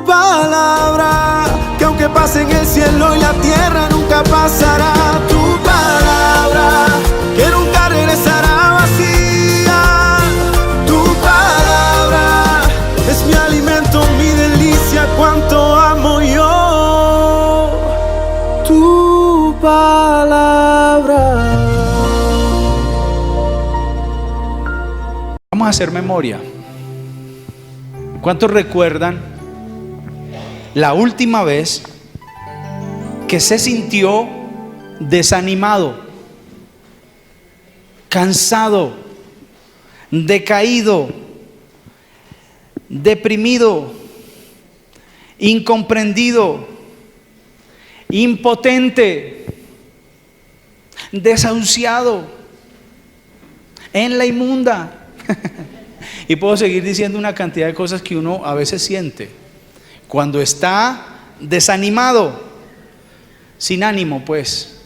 tu palabra, que aunque pase en el cielo y la tierra nunca pasará. Tu palabra, que nunca regresará vacía. Tu palabra es mi alimento, mi delicia, cuánto amo yo tu palabra. Vamos a hacer memoria. ¿Cuántos recuerdan la última vez que se sintió desanimado, cansado, decaído, deprimido, incomprendido, impotente, desahuciado, en la inmunda? Y puedo seguir diciendo una cantidad de cosas que uno a veces siente cuando está desanimado, sin ánimo, pues,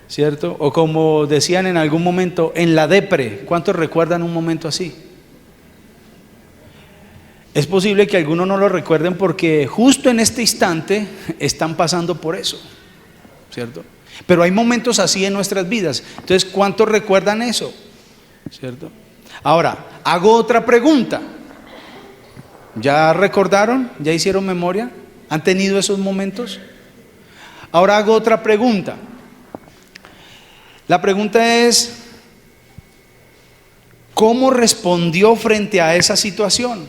¿cierto? O como decían en algún momento, en la depre. ¿Cuántos recuerdan un momento así? Es posible que algunos no lo recuerden porque justo en este instante están pasando por eso, ¿cierto? Pero hay momentos así en nuestras vidas. Entonces, ¿cuántos recuerdan eso? ¿Cierto? Ahora, hago otra pregunta. ¿Ya recordaron? ¿Ya hicieron memoria? ¿Han tenido esos momentos? Ahora hago otra pregunta. La pregunta es, ¿cómo respondió frente a esa situación?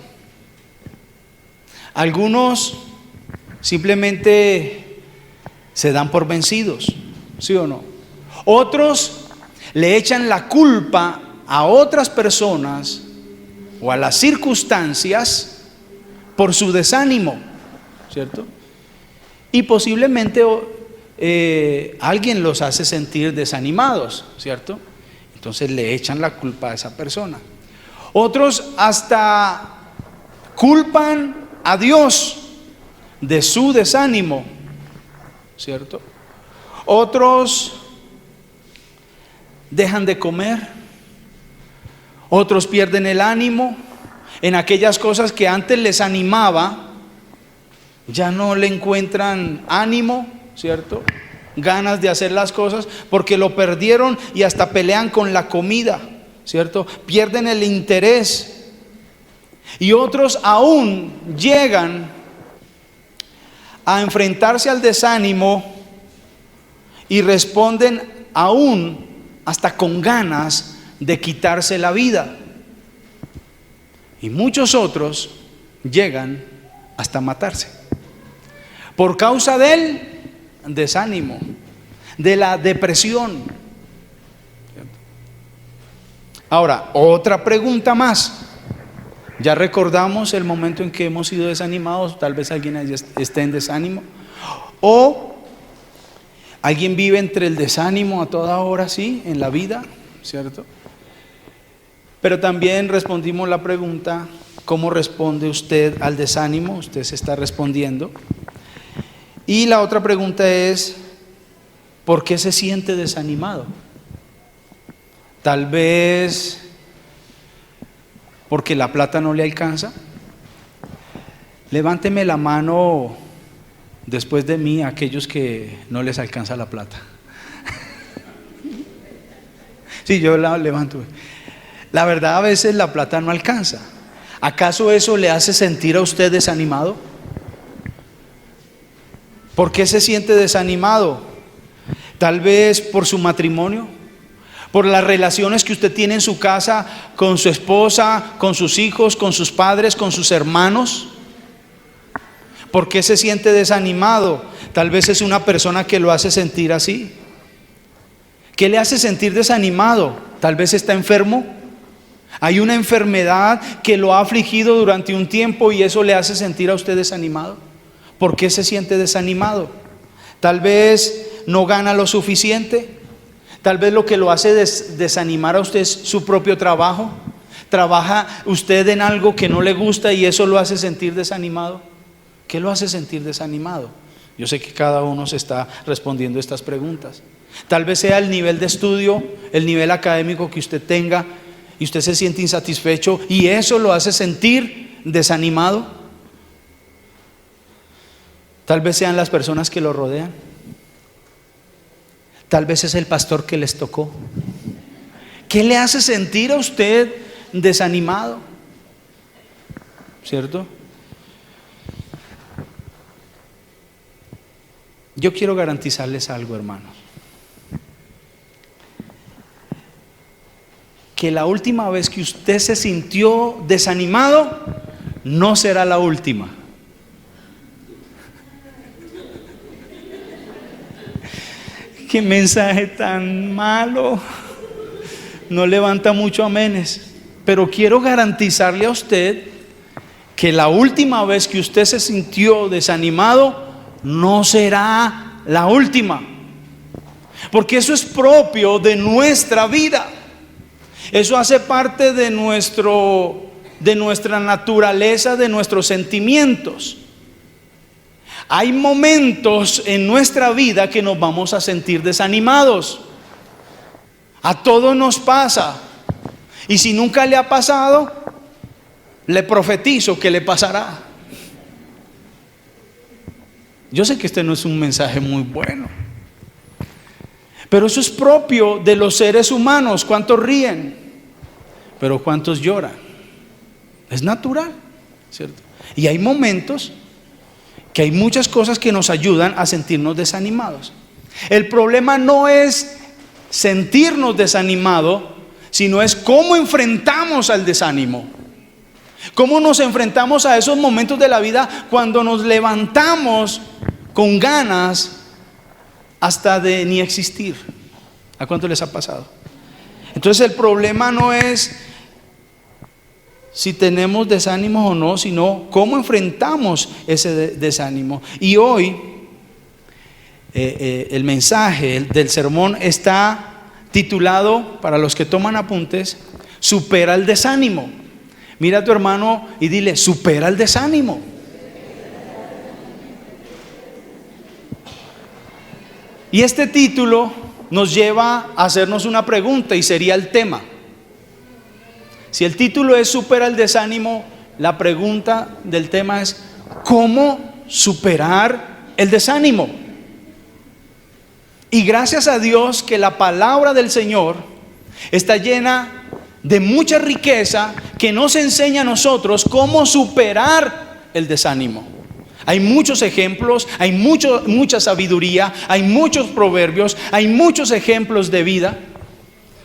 Algunos simplemente se dan por vencidos, ¿sí o no? Otros le echan la culpa a otras personas o a las circunstancias por su desánimo, ¿cierto? Y posiblemente alguien los hace sentir desanimados, ¿cierto? Entonces le echan la culpa a esa persona. Otros hasta culpan a Dios de su desánimo, ¿cierto? Otros dejan de comer. Otros pierden el ánimo en aquellas cosas que antes les animaba, ya no le encuentran ánimo, ¿cierto? Ganas de hacer las cosas porque lo perdieron y hasta pelean con la comida, ¿cierto? Pierden el interés. Y otros aún llegan a enfrentarse al desánimo y responden aún hasta con ganas de quitarse la vida. Y muchos otros llegan hasta matarse por causa del desánimo, de la depresión. Ahora, otra pregunta más. Ya recordamos el momento en que hemos sido desanimados. Tal vez alguien esté en desánimo, o alguien vive entre el desánimo a toda hora, sí, en la vida, ¿cierto? Pero también respondimos la pregunta, ¿cómo responde usted al desánimo? Usted se está respondiendo. Y la otra pregunta es, ¿por qué se siente desanimado? Tal vez porque la plata no le alcanza. Levánteme la mano después de mí aquellos que no les alcanza la plata. Sí, yo la levanto. La verdad, a veces la plata no alcanza. ¿Acaso eso le hace sentir a usted desanimado? ¿Por qué se siente desanimado? Tal vez por su matrimonio, por las relaciones que usted tiene en su casa con su esposa, con sus hijos, con sus padres, con sus hermanos. ¿Por qué se siente desanimado? Tal vez es una persona que lo hace sentir así. ¿Qué le hace sentir desanimado? Tal vez está enfermo. Hay una enfermedad que lo ha afligido durante un tiempo y eso le hace sentir a usted desanimado. ¿Por qué se siente desanimado? Tal vez no gana lo suficiente. Tal vez lo que lo hace desanimar a usted es su propio trabajo. Trabaja usted en algo que no le gusta y eso lo hace sentir desanimado. ¿Qué lo hace sentir desanimado? Yo sé que cada uno se está respondiendo estas preguntas. Tal vez sea el nivel de estudio, el nivel académico que usted tenga y usted se siente insatisfecho y eso lo hace sentir desanimado. Tal vez sean las personas que lo rodean. Tal vez es el pastor que les tocó. ¿Qué le hace sentir a usted desanimado? ¿Cierto? Yo quiero garantizarles algo, hermanos. Que la última vez que usted se sintió desanimado no será la última. Qué mensaje tan malo. No levanta mucho amenes. Pero quiero garantizarle a usted que la última vez que usted se sintió desanimado no será la última. Porque eso es propio de nuestra vida. Eso hace parte de nuestra naturaleza, de nuestros sentimientos. Hay momentos en nuestra vida que nos vamos a sentir desanimados. A todos nos pasa. Y si nunca le ha pasado, le profetizo que le pasará. Yo sé que este no es un mensaje muy bueno, pero eso es propio de los seres humanos. ¿Cuántos ríen? Pero ¿cuántos lloran? Es natural, ¿cierto? Y hay momentos que hay muchas cosas que nos ayudan a sentirnos desanimados. El problema no es sentirnos desanimados, sino es cómo enfrentamos al desánimo. Cómo nos enfrentamos a esos momentos de la vida cuando nos levantamos con ganas hasta de ni existir. ¿A cuánto les ha pasado? Entonces el problema no es si tenemos desánimo o no, sino cómo enfrentamos ese desánimo. Y hoy el mensaje del sermón está titulado, para los que toman apuntes, supera el desánimo. Mira a tu hermano y dile, supera el desánimo. Y este título nos lleva a hacernos una pregunta, y sería el tema. Si el título es supera el desánimo, la pregunta del tema es ¿cómo superar el desánimo? Y gracias a Dios que la palabra del Señor está llena de mucha riqueza que nos enseña a nosotros cómo superar el desánimo. Hay muchos ejemplos, hay mucha sabiduría, hay muchos proverbios, hay muchos ejemplos de vida.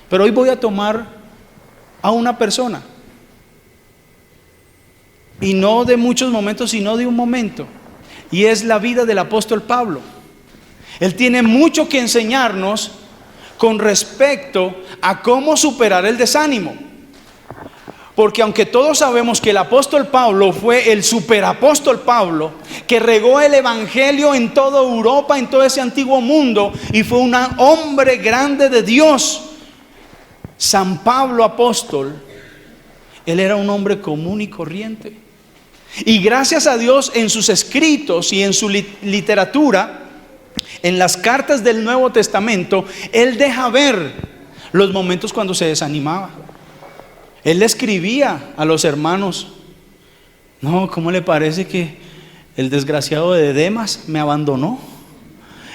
Pero hoy voy a tomar a una persona, y no de muchos momentos, sino de un momento, y es la vida del apóstol Pablo. Él tiene mucho que enseñarnos con respecto a cómo superar el desánimo. Porque aunque todos sabemos que el apóstol Pablo fue el superapóstol Pablo, que regó el evangelio en toda Europa, en todo ese antiguo mundo, y fue un hombre grande de Dios, San Pablo apóstol, él era un hombre común y corriente. Y gracias a Dios, en sus escritos y en su literatura, en las cartas del Nuevo Testamento, él deja ver los momentos cuando se desanimaba. Él le escribía a los hermanos: no, ¿cómo le parece que el desgraciado de Demas me abandonó?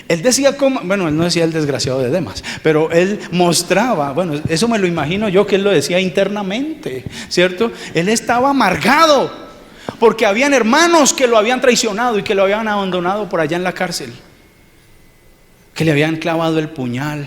Él decía como, bueno, él no decía el desgraciado de Demas, pero él mostraba, bueno, eso me lo imagino yo que él lo decía internamente, ¿cierto? Él estaba amargado porque habían hermanos que lo habían traicionado y que lo habían abandonado por allá en la cárcel, que le habían clavado el puñal.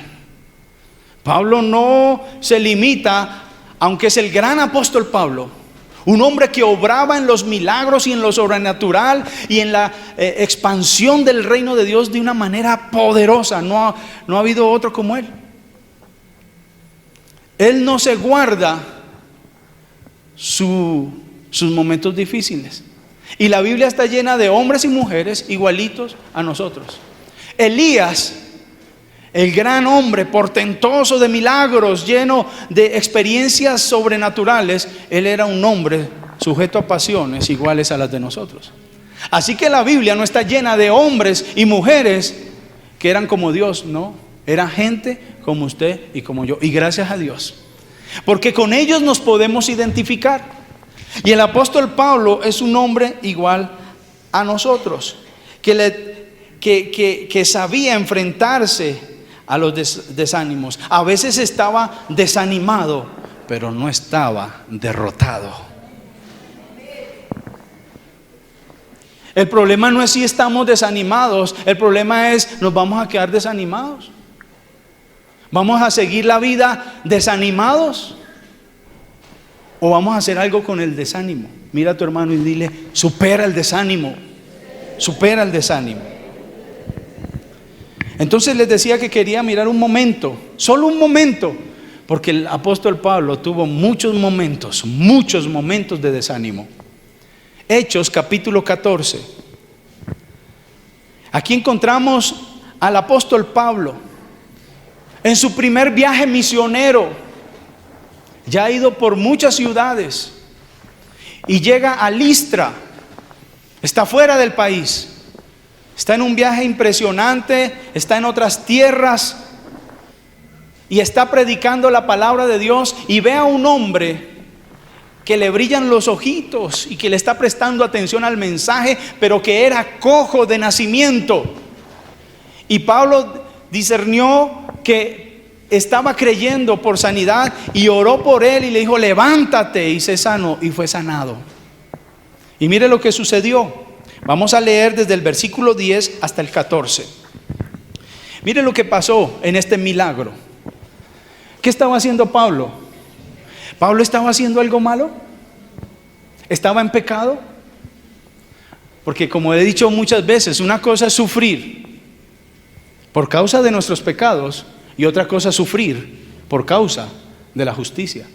Pablo no se limita, aunque es el gran apóstol Pablo, un hombre que obraba en los milagros y en lo sobrenatural y en la expansión del reino de Dios de una manera poderosa. No ha habido otro como él. Él no se guarda sus momentos difíciles. Y la Biblia está llena de hombres y mujeres igualitos a nosotros. Elías, el gran hombre portentoso de milagros, lleno de experiencias sobrenaturales, él era un hombre sujeto a pasiones iguales a las de nosotros. Así que la Biblia no está llena de hombres y mujeres que eran como Dios, no, era gente como usted y como yo, y gracias a Dios, porque con ellos nos podemos identificar. Y el apóstol Pablo es un hombre igual a nosotros. que sabía enfrentarse a los desánimos. A veces estaba desanimado, pero no estaba derrotado. El problema no es si estamos desanimados, el problema es, ¿nos vamos a quedar desanimados? ¿Vamos a seguir la vida desanimados? ¿O vamos a hacer algo con el desánimo? Mira a tu hermano y dile, supera el desánimo, supera el desánimo. Entonces les decía que quería mirar un momento, solo un momento, porque el apóstol Pablo tuvo muchos momentos de desánimo. Hechos capítulo 14. Aquí encontramos al apóstol Pablo en su primer viaje misionero. Ya ha ido por muchas ciudades y llega a Listra. Está fuera del país. Está en un viaje impresionante, está en otras tierras y está predicando la palabra de Dios y ve a un hombre que le brillan los ojitos y que le está prestando atención al mensaje, pero que era cojo de nacimiento. Y Pablo discernió que estaba creyendo por sanidad y oró por él y le dijo, levántate, y sé sano, y fue sanado. Y mire lo que sucedió. Vamos a leer desde el versículo 10 hasta el 14. Mire lo que pasó en este milagro. ¿Qué estaba haciendo Pablo? ¿Pablo estaba haciendo algo malo? ¿Estaba en pecado? Porque como he dicho muchas veces, una cosa es sufrir por causa de nuestros pecados y otra cosa es sufrir por causa de la justicia.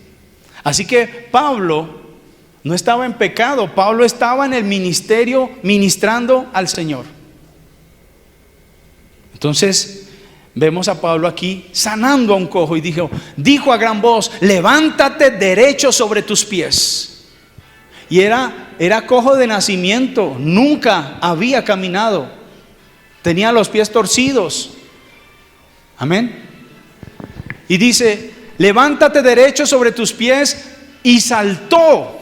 Así que Pablo no estaba en pecado, Pablo estaba en el ministerio ministrando al Señor. Entonces vemos a Pablo aquí sanando a un cojo y dijo a gran voz, levántate derecho sobre tus pies. Y era cojo de nacimiento, nunca había caminado, tenía los pies torcidos. Amén. Y dice, levántate derecho sobre tus pies, y saltó.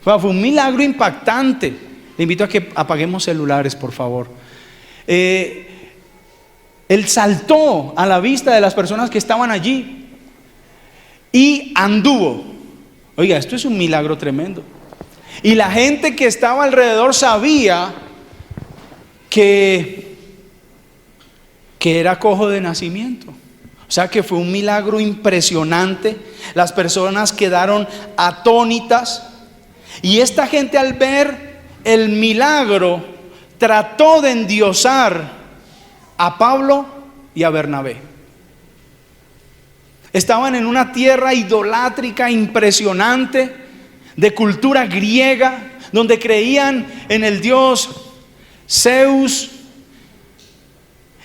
Fue un milagro impactante. Le invito a que apaguemos celulares, por favor. Él saltó a la vista de las personas que estaban allí y anduvo. Oiga, esto es un milagro tremendo. Y la gente que estaba alrededor sabía que era cojo de nacimiento. O sea que fue un milagro impresionante. Las personas quedaron atónitas. Y esta gente, al ver el milagro, trató de endiosar a Pablo y a Bernabé. Estaban en una tierra idolátrica impresionante, de cultura griega, donde creían en el dios Zeus.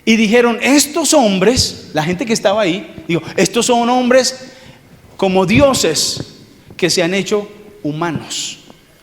Y dijeron, estos hombres, la gente que estaba ahí, dijo, estos son hombres como dioses que se han hecho humanos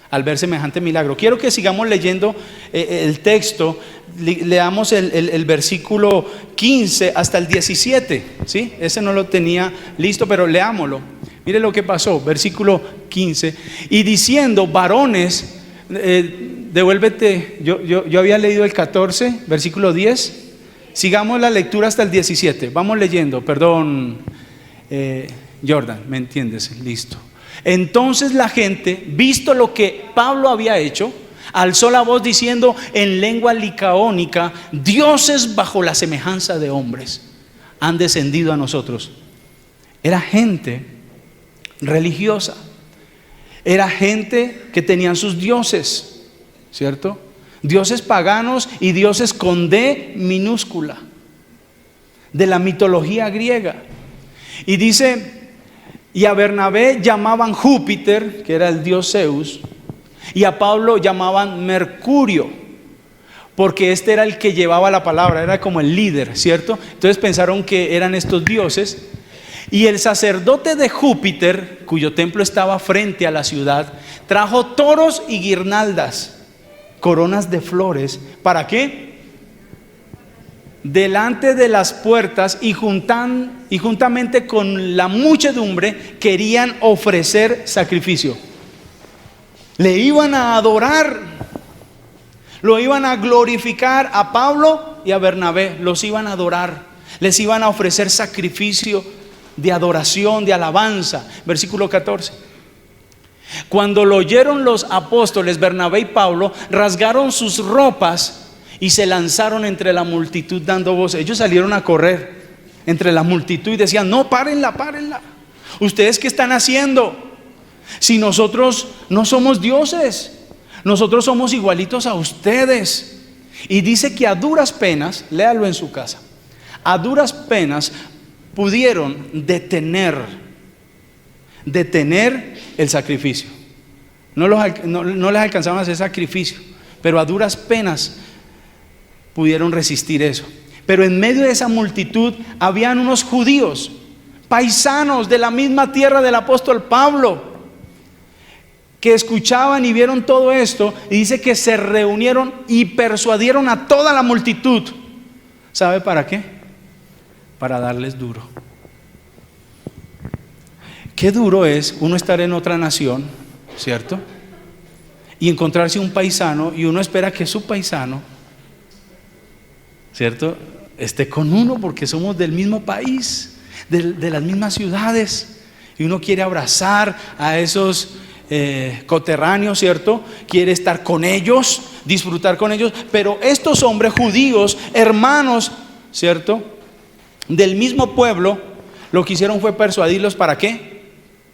al ver semejante milagro. Quiero que sigamos leyendo el texto. Leamos el versículo 15 hasta el 17, ¿sí? Ese no lo tenía listo, pero leámoslo. Mire lo que pasó, versículo 15. Y diciendo, varones, devuélvete, yo había leído el 14, versículo 10. Sigamos la lectura hasta el 17. Vamos leyendo, perdón, Jordan, ¿me entiendes? Listo. Entonces la gente, visto lo que Pablo había hecho, alzó la voz diciendo en lengua licaónica, dioses bajo la semejanza de hombres han descendido a nosotros. Era gente religiosa, era gente que tenían sus dioses, ¿cierto? Dioses paganos y dioses con D minúscula, de la mitología griega. Y dice, y a Bernabé llamaban Júpiter, que era el dios Zeus, y a Pablo llamaban Mercurio, porque este era el que llevaba la palabra, era como el líder, ¿cierto? Entonces pensaron que eran estos dioses. Y el sacerdote de Júpiter, cuyo templo estaba frente a la ciudad, trajo toros y guirnaldas, coronas de flores. ¿Para qué? Delante de las puertas y juntamente con la muchedumbre querían ofrecer sacrificio. Le iban a adorar. Lo iban a glorificar a Pablo y a Bernabé, los iban a adorar, les iban a ofrecer sacrificio de adoración, de alabanza. Versículo 14. Cuando lo oyeron los apóstoles, Bernabé y Pablo, rasgaron sus ropas y se lanzaron entre la multitud dando voces. Ellos salieron a correr entre la multitud y decían: no, párenla, párenla. ¿Ustedes qué están haciendo? Si nosotros no somos dioses, nosotros somos igualitos a ustedes. Y dice que a duras penas, léalo en su casa, a duras penas pudieron detener el sacrificio. No les alcanzaban a hacer sacrificio, pero a duras penas pudieron resistir eso. Pero en medio de esa multitud habían unos judíos, paisanos de la misma tierra del apóstol Pablo, que escuchaban y vieron todo esto, y dice que se reunieron y persuadieron a toda la multitud. ¿Sabe para qué? Para darles duro. Qué duro es uno estar en otra nación, ¿cierto? Y encontrarse un paisano, y uno espera que su paisano, ¿cierto?, esté con uno, porque somos del mismo país, de las mismas ciudades, y uno quiere abrazar a esos coterráneos, ¿cierto? Quiere estar con ellos, disfrutar con ellos. Pero estos hombres judíos, hermanos, ¿cierto?, del mismo pueblo, lo que hicieron fue persuadirlos. ¿Para qué?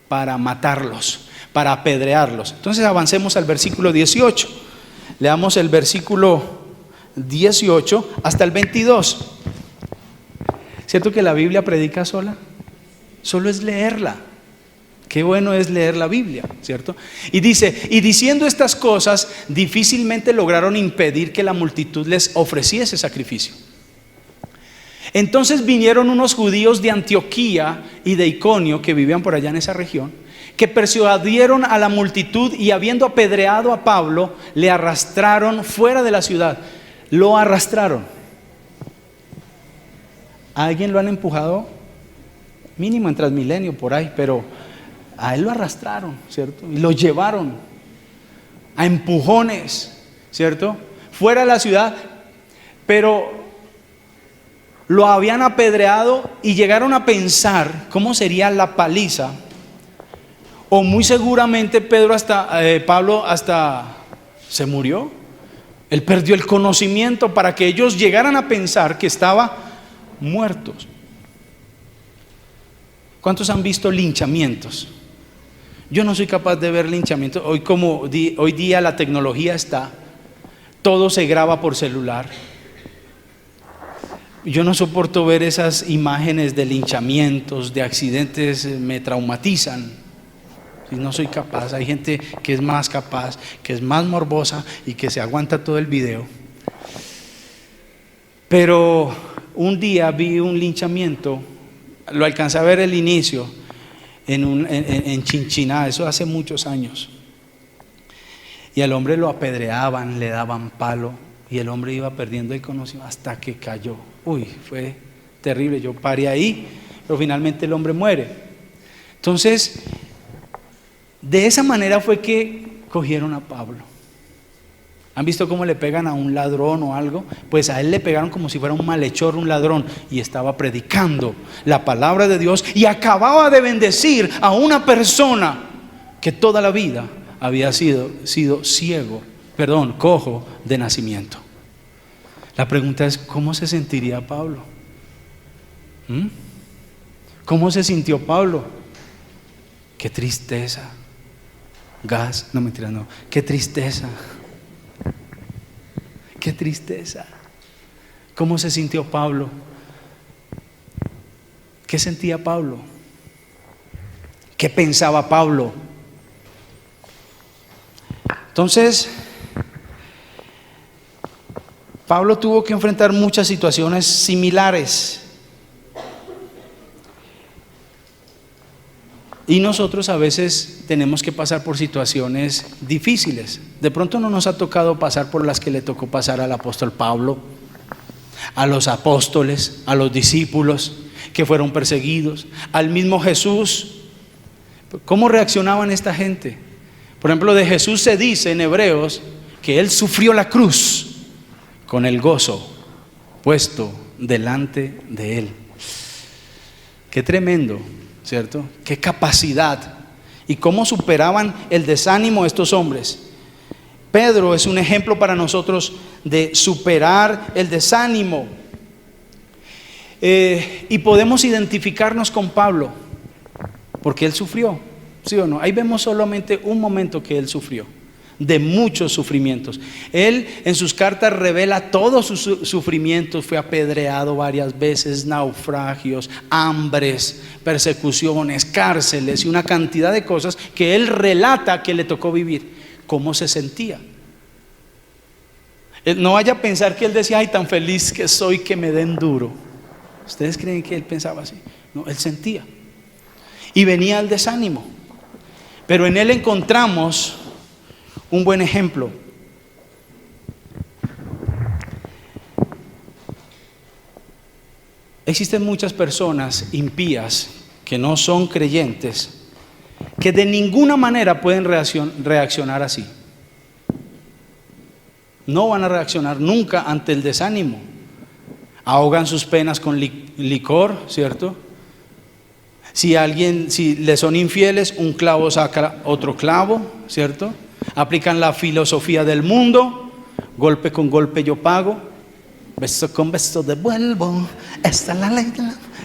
Para matarlos, para apedrearlos. Entonces avancemos al versículo 18. Leamos el versículo 18 hasta el 22. ¿Cierto que la Biblia predica sola? Solo es leerla. Qué bueno es leer la Biblia, ¿cierto? Y dice: y diciendo estas cosas, difícilmente lograron impedir que la multitud les ofreciese sacrificio. Entonces vinieron unos judíos de Antioquía y de Iconio, que vivían por allá en esa región, que persuadieron a la multitud, y habiendo apedreado a Pablo, le arrastraron fuera de la ciudad. Lo arrastraron. ¿A alguien lo han empujado? Mínimo en Transmilenio por ahí, pero a él lo arrastraron, ¿cierto? Y lo llevaron a empujones, ¿cierto?, fuera de la ciudad. Pero lo habían apedreado y llegaron a pensar cómo sería la paliza. O muy seguramente Pablo hasta se murió. Él perdió el conocimiento para que ellos llegaran a pensar que estaba muertos. ¿Cuántos han visto linchamientos? Yo no soy capaz de ver linchamientos. Hoy día la tecnología está, todo se graba por celular. Yo no soporto ver esas imágenes de linchamientos, de accidentes, me traumatizan. No soy capaz. Hay gente que es más capaz, que es más morbosa y que se aguanta todo el video. Pero un día vi un linchamiento, lo alcancé a ver el inicio en Chinchiná, eso hace muchos años. Y al hombre lo apedreaban, le daban palo, y el hombre iba perdiendo el conocimiento hasta que cayó. Uy, fue terrible. Yo paré ahí, pero finalmente el hombre muere. Entonces, de esa manera fue que cogieron a Pablo. ¿Han visto cómo le pegan a un ladrón o algo? Pues a él le pegaron como si fuera un malhechor, un ladrón, y estaba predicando la palabra de Dios y acababa de bendecir a una persona que toda la vida había sido cojo de nacimiento. La pregunta es: ¿cómo se sentiría Pablo? ¿Cómo se sintió Pablo? Qué tristeza. Qué tristeza. Qué tristeza. ¿Cómo se sintió Pablo? ¿Qué sentía Pablo? ¿Qué pensaba Pablo? Entonces, Pablo tuvo que enfrentar muchas situaciones similares. Y nosotros a veces tenemos que pasar por situaciones difíciles. De pronto no nos ha tocado pasar por las que le tocó pasar al apóstol Pablo, a los apóstoles, a los discípulos que fueron perseguidos, al mismo Jesús. ¿Cómo reaccionaban esta gente? Por ejemplo, de Jesús se dice en Hebreos porque Él sufrió la cruz con el gozo puesto delante de Él. Qué tremendo, ¿cierto? Qué capacidad. Y cómo superaban el desánimo estos hombres. Pedro es un ejemplo para nosotros de superar el desánimo. Y podemos identificarnos con Pablo, porque él sufrió, ¿sí o no? Ahí vemos solamente un momento que él sufrió, de muchos sufrimientos. Él en sus cartas revela todos sus sufrimientos. Fue apedreado varias veces, naufragios, hambres, persecuciones, cárceles y una cantidad de cosas que él relata que le tocó vivir. ¿Cómo se sentía? No vaya a pensar que él decía: ay, tan feliz que soy que me den duro. ¿Ustedes creen que él pensaba así? No, él sentía. Y venía el desánimo. Pero en él encontramos un buen ejemplo. Existen muchas personas impías que no son creyentes, que de ninguna manera pueden reaccionar así. No van a reaccionar nunca ante el desánimo. Ahogan sus penas con licor, ¿cierto? Si les son infieles, un clavo saca otro clavo, ¿cierto? Aplican la filosofía del mundo: golpe con golpe yo pago, beso con beso devuelvo, esta es la ley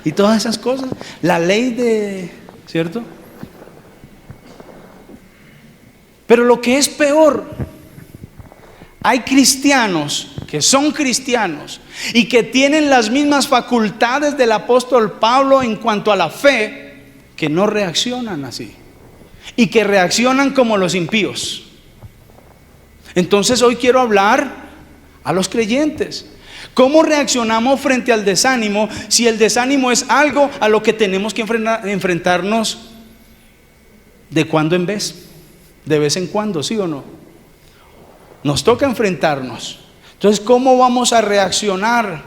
y todas esas cosas. La ley de, ¿cierto? Pero lo que es peor, hay cristianos que son cristianos y que tienen las mismas facultades del apóstol Pablo en cuanto a la fe, que no reaccionan así y que reaccionan como los impíos. Entonces hoy quiero hablar a los creyentes. ¿Cómo reaccionamos frente al desánimo? Si el desánimo es algo a lo que tenemos que enfrentarnos de cuando en vez, de vez en cuando, ¿sí o no? Nos toca enfrentarnos. Entonces, ¿cómo vamos a reaccionar?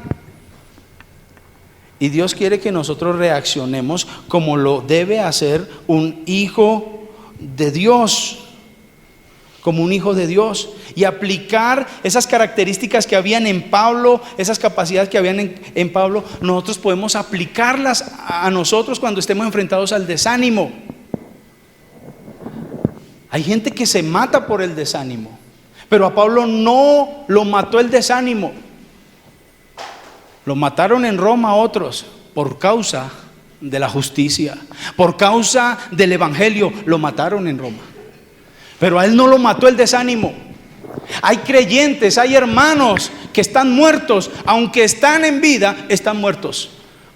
Y Dios quiere que nosotros reaccionemos como lo debe hacer un hijo de Dios, como un hijo de Dios, y aplicar esas características que habían en Pablo, esas capacidades que habían en Pablo. Nosotros podemos aplicarlas a nosotros cuando estemos enfrentados al desánimo. Hay gente que se mata por el desánimo, pero a Pablo no lo mató el desánimo. Lo mataron en Roma a otros por causa de la justicia, por causa del evangelio. Lo mataron en Roma, pero a él no lo mató el desánimo. Hay creyentes, hay hermanos que están muertos, aunque están en vida, están muertos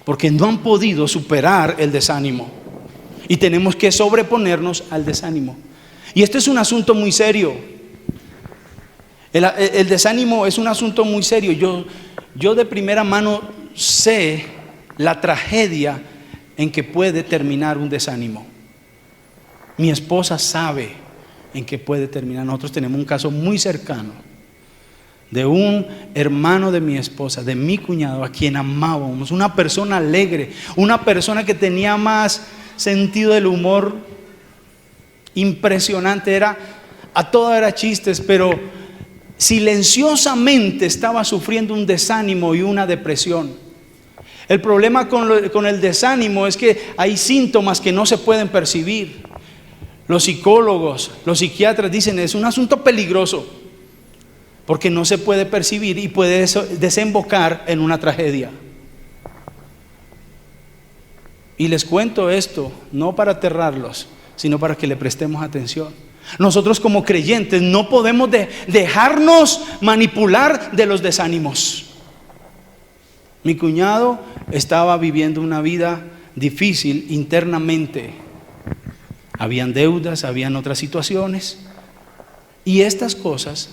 porque no han podido superar el desánimo, y tenemos que sobreponernos al desánimo. Y este es un asunto muy serio. El desánimo es un asunto muy serio. Yo de primera mano sé la tragedia en que puede terminar un desánimo. Mi esposa sabe en que puede terminar. Nosotros tenemos un caso muy cercano de un hermano de mi esposa, de mi cuñado, a quien amábamos, una persona alegre, una persona que tenía más sentido del humor impresionante, a todo era chistes, pero silenciosamente estaba sufriendo un desánimo y una depresión. El problema con el desánimo es que hay síntomas que no se pueden percibir. Los psicólogos, los psiquiatras dicen: es un asunto peligroso porque no se puede percibir y puede desembocar en una tragedia. Y les cuento esto no para aterrarlos, sino para que le prestemos atención. Nosotros como creyentes no podemos dejarnos manipular de los desánimos. Mi cuñado estaba viviendo una vida difícil internamente. Habían deudas, habían otras situaciones, y estas cosas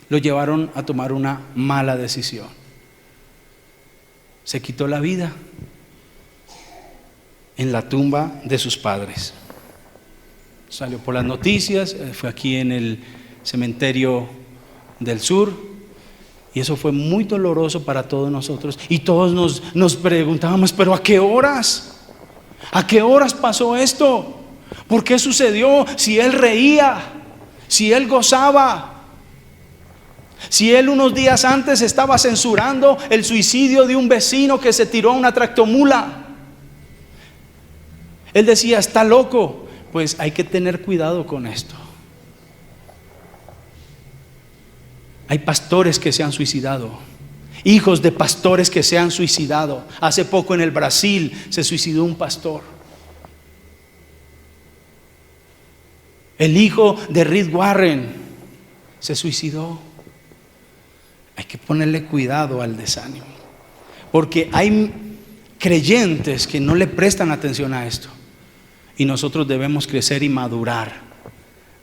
lo llevaron a tomar una mala decisión. Se quitó la vida en la tumba de sus padres. Salió por las noticias, fue aquí en el cementerio del sur, y eso fue muy doloroso para todos nosotros. Y todos nos preguntábamos: ¿pero a qué horas? ¿A qué horas pasó esto? ¿Por qué sucedió? Si él reía, si él gozaba. Si él unos días antes estaba censurando el suicidio de un vecino que se tiró a una tractomula, él decía, está loco. Pues hay que tener cuidado con esto. Hay pastores que se han suicidado, hijos de pastores que se han suicidado. Hace poco en el Brasil se suicidó un pastor. El hijo de Rick Warren se suicidó. Hay que ponerle cuidado al desánimo, porque hay creyentes que no le prestan atención a esto, y nosotros debemos crecer y madurar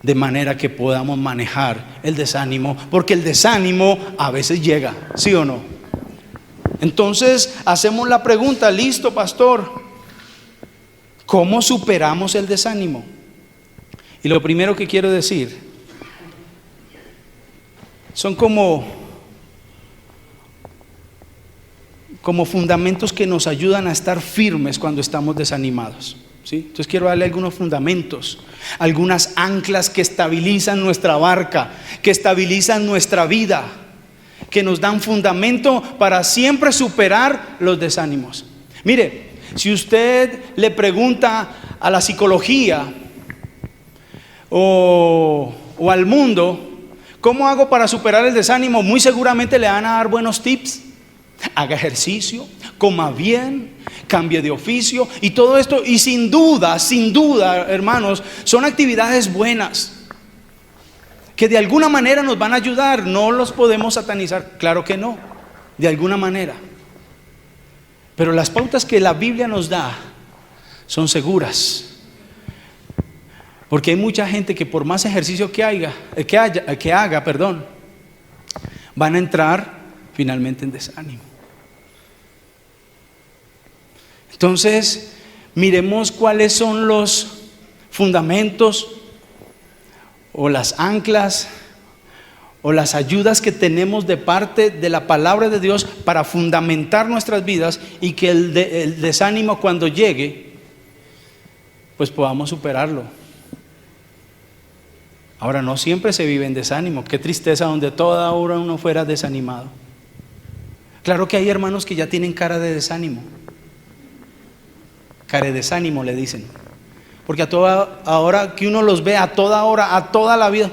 de manera que podamos manejar el desánimo, porque el desánimo a veces llega, ¿sí o no? Entonces hacemos la pregunta, listo, pastor, ¿cómo superamos el desánimo? Y lo primero que quiero decir son como fundamentos que nos ayudan a estar firmes cuando estamos desanimados, ¿sí? Entonces quiero darle algunos fundamentos, algunas anclas que estabilizan nuestra barca, que estabilizan nuestra vida, que nos dan fundamento para siempre superar los desánimos. Mire, si usted le pregunta a la psicología o al mundo, ¿cómo hago para superar el desánimo? Muy seguramente le van a dar buenos tips. Haga ejercicio, coma bien, cambie de oficio y todo esto. Y sin duda, hermanos, son actividades buenas que de alguna manera nos van a ayudar. No los podemos satanizar, claro que no, de alguna manera. Pero las pautas que la Biblia nos da son seguras. Porque hay mucha gente que por más ejercicio que haga, van a entrar finalmente en desánimo. Entonces, miremos cuáles son los fundamentos o las anclas o las ayudas que tenemos de parte de la palabra de Dios para fundamentar nuestras vidas y que el desánimo cuando llegue, pues podamos superarlo. Ahora, no siempre se vive en desánimo. Qué tristeza donde toda hora uno fuera desanimado. Claro que hay hermanos que ya tienen cara de desánimo. Cara de desánimo le dicen. Porque ahora que uno los ve a toda hora, a toda la vida,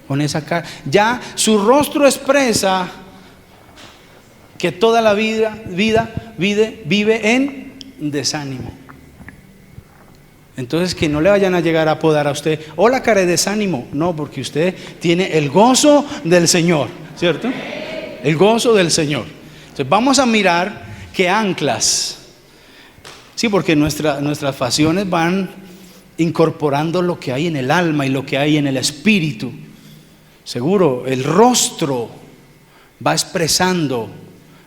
con esa cara, ya su rostro expresa que toda la vida vive en desánimo. Entonces que no le vayan a llegar a apodar a usted, hola cara de desánimo. No, porque usted tiene el gozo del Señor, ¿cierto? El gozo del Señor. Entonces vamos a mirar qué anclas. Sí, porque nuestras pasiones van incorporando lo que hay en el alma y lo que hay en el espíritu. Seguro, el rostro va expresando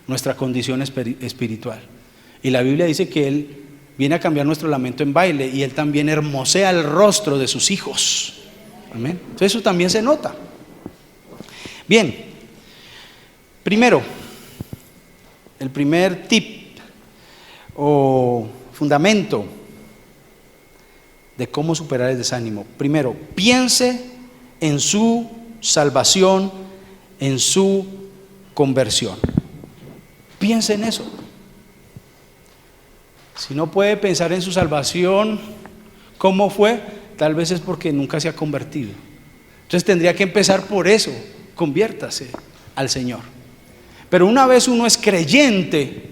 nuestra condición espiritual. Y la Biblia dice que Él viene a cambiar nuestro lamento en baile, y Él también hermosea el rostro de sus hijos. Amén. Entonces eso también se nota. Bien, primero, el primer tip o fundamento de cómo superar el desánimo. Primero, piense en su salvación, en su conversión. Piense en eso. Si no puede pensar en su salvación, ¿cómo fue? Tal vez es porque nunca se ha convertido. Entonces tendría que empezar por eso. Conviértase al Señor. Pero una vez uno es creyente,